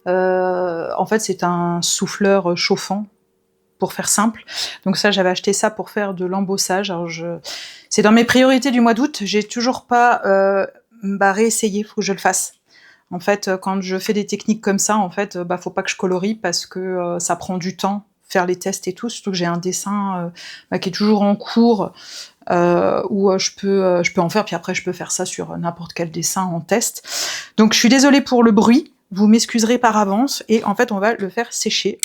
En fait, c'est un souffleur chauffant, pour faire simple. Donc ça, j'avais acheté ça pour faire de l'embossage. Alors c'est dans mes priorités du mois d'août. J'ai toujours pas réessayé, faut que je le fasse. En fait, quand je fais des techniques comme ça, en fait, faut pas que je colorie parce que ça prend du temps, faire les tests et tout. Surtout que j'ai un dessin qui est toujours en cours, où je peux en faire, puis après je peux faire ça sur n'importe quel dessin en test. Donc je suis désolée pour le bruit, vous m'excuserez par avance, et en fait on va le faire sécher.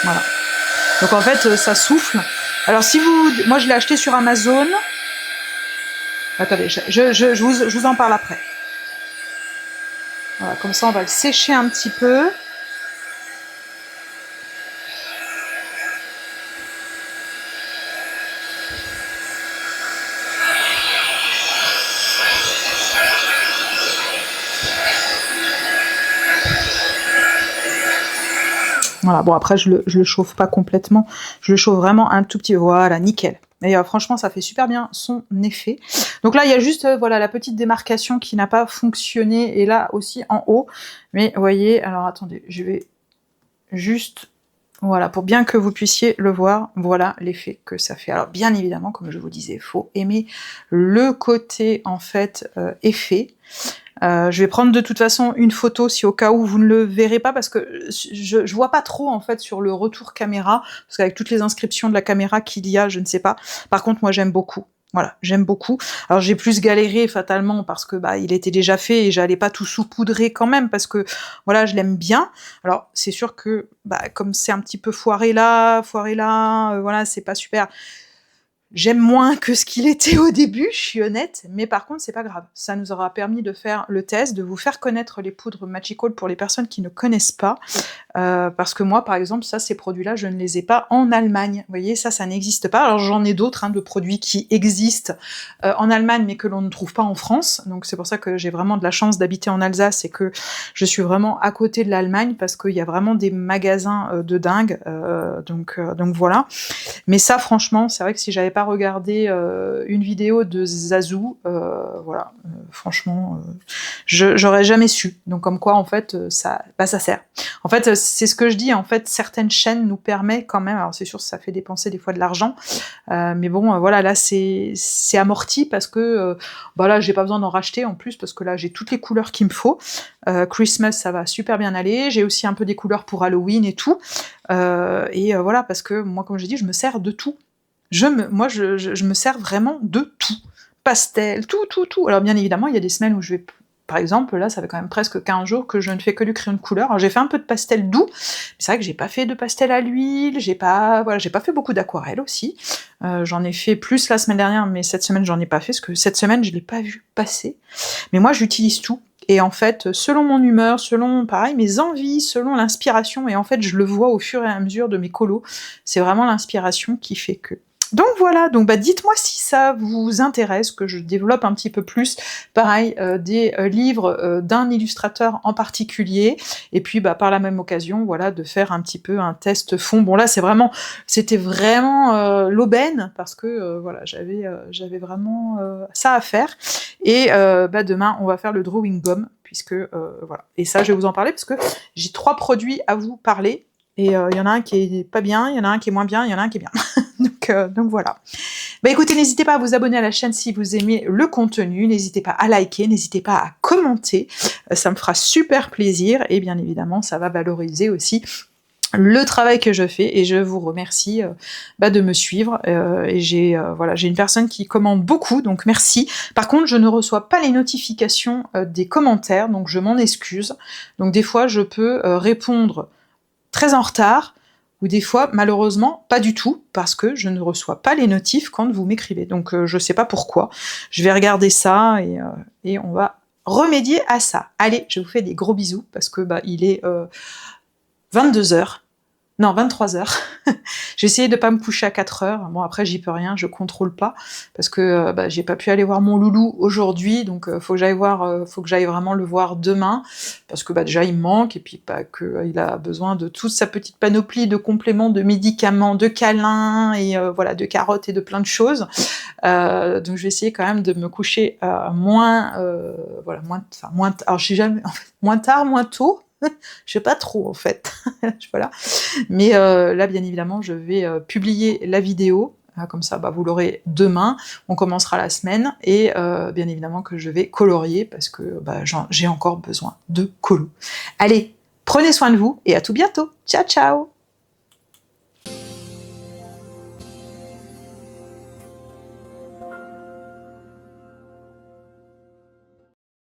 Voilà. Donc en fait, ça souffle. Alors moi je l'ai acheté sur Amazon. Attendez, je vous en parle après. Voilà, comme ça on va le sécher un petit peu. Voilà, bon après je le chauffe pas complètement, je le chauffe vraiment un tout petit, voilà, nickel. Et franchement ça fait super bien son effet. Donc là il y a juste voilà la petite démarcation qui n'a pas fonctionné, et là aussi en haut. Mais vous voyez, alors attendez, je vais juste, voilà, pour bien que vous puissiez le voir, voilà l'effet que ça fait. Alors bien évidemment, comme je vous disais, il faut aimer le côté en fait effet. Je vais prendre de toute façon une photo si au cas où vous ne le verrez pas, parce que je vois pas trop en fait sur le retour caméra, parce qu'avec toutes les inscriptions de la caméra qu'il y a, je ne sais pas. Par contre, moi j'aime beaucoup. Voilà, j'aime beaucoup. Alors j'ai plus galéré fatalement parce que il était déjà fait et j'allais pas tout saupoudrer quand même, parce que voilà, je l'aime bien. Alors c'est sûr que comme c'est un petit peu foiré là, voilà, c'est pas super. J'aime moins que ce qu'il était au début, je suis honnête, mais par contre, c'est pas grave. Ça nous aura permis de faire le test, de vous faire connaître les poudres Magical pour les personnes qui ne connaissent pas. Parce que moi, par exemple, ces produits-là, je ne les ai pas en Allemagne. Vous voyez, ça n'existe pas. Alors j'en ai d'autres, de produits qui existent en Allemagne, mais que l'on ne trouve pas en France. Donc c'est pour ça que j'ai vraiment de la chance d'habiter en Alsace et que je suis vraiment à côté de l'Allemagne, parce qu'il y a vraiment des magasins de dingue. Donc voilà. Mais ça, franchement, c'est vrai que si j'avais pas pas regardé une vidéo de Zazu, voilà, franchement, j'aurais jamais su. Donc comme quoi, en fait, ça sert. En fait, c'est ce que je dis, en fait, certaines chaînes nous permettent quand même, alors c'est sûr, ça fait dépenser des fois de l'argent, mais bon, voilà, là, c'est amorti parce que, bah là, j'ai pas besoin d'en racheter en plus, parce que là, j'ai toutes les couleurs qu'il me faut. Christmas, ça va super bien aller. J'ai aussi un peu des couleurs pour Halloween et tout. Voilà, parce que moi, comme j'ai dit, je me sers de tout. Moi, je me sers vraiment de tout. Pastel, tout, tout, tout. Alors bien évidemment, il y a des semaines où je vais... Par exemple, là, ça fait quand même presque 15 jours que je ne fais que du crayon de couleur. Alors j'ai fait un peu de pastel doux, mais c'est vrai que j'ai pas fait de pastel à l'huile, j'ai pas fait beaucoup d'aquarelle aussi. J'en ai fait plus la semaine dernière, mais cette semaine j'en ai pas fait, parce que cette semaine je l'ai pas vu passer. Mais moi j'utilise tout, et en fait, selon mon humeur, selon, pareil, mes envies, selon l'inspiration, et en fait je le vois au fur et à mesure de mes colos, c'est vraiment l'inspiration qui fait que... Donc voilà, donc bah dites-moi si ça vous intéresse, que je développe un petit peu plus, pareil, des livres d'un illustrateur en particulier, et puis bah par la même occasion, voilà, de faire un petit peu un test fond. Bon là, c'était vraiment l'aubaine, parce que voilà, j'avais vraiment ça à faire, et bah demain, on va faire le drawing gum, puisque voilà. Et ça, je vais vous en parler, parce que j'ai 3 produits à vous parler, et il y en a un qui est pas bien, il y en a un qui est moins bien, il y en a un qui est bien. Donc voilà. Bah écoutez, n'hésitez pas à vous abonner à la chaîne si vous aimez le contenu, n'hésitez pas à liker, n'hésitez pas à commenter, ça me fera super plaisir, et bien évidemment, ça va valoriser aussi le travail que je fais, et je vous remercie de me suivre, et j'ai une personne qui commente beaucoup, donc merci. Par contre, je ne reçois pas les notifications des commentaires, donc je m'en excuse. Donc des fois, je peux répondre très en retard, ou des fois, malheureusement, pas du tout, parce que je ne reçois pas les notifs quand vous m'écrivez. Donc je sais pas pourquoi. Je vais regarder ça, et on va remédier à ça. Allez, je vous fais des gros bisous, parce que il est 22h. Non, 23h. J'ai essayé de pas me coucher à 4h. Bon, après, j'y peux rien, je contrôle pas, parce que j'ai pas pu aller voir mon loulou aujourd'hui, donc faut que j'aille vraiment le voir demain, parce que déjà il me manque, et puis il a besoin de toute sa petite panoplie de compléments, de médicaments, de câlins, et voilà, de carottes et de plein de choses. Donc je vais essayer quand même de me coucher alors je sais jamais, en fait, moins tard, moins tôt. Je sais pas trop en fait, voilà. Mais là, bien évidemment, je vais publier la vidéo, comme ça, vous l'aurez demain, on commencera la semaine, et bien évidemment que je vais colorier, parce que j'ai encore besoin de colo. Allez, prenez soin de vous, et à tout bientôt. Ciao, ciao!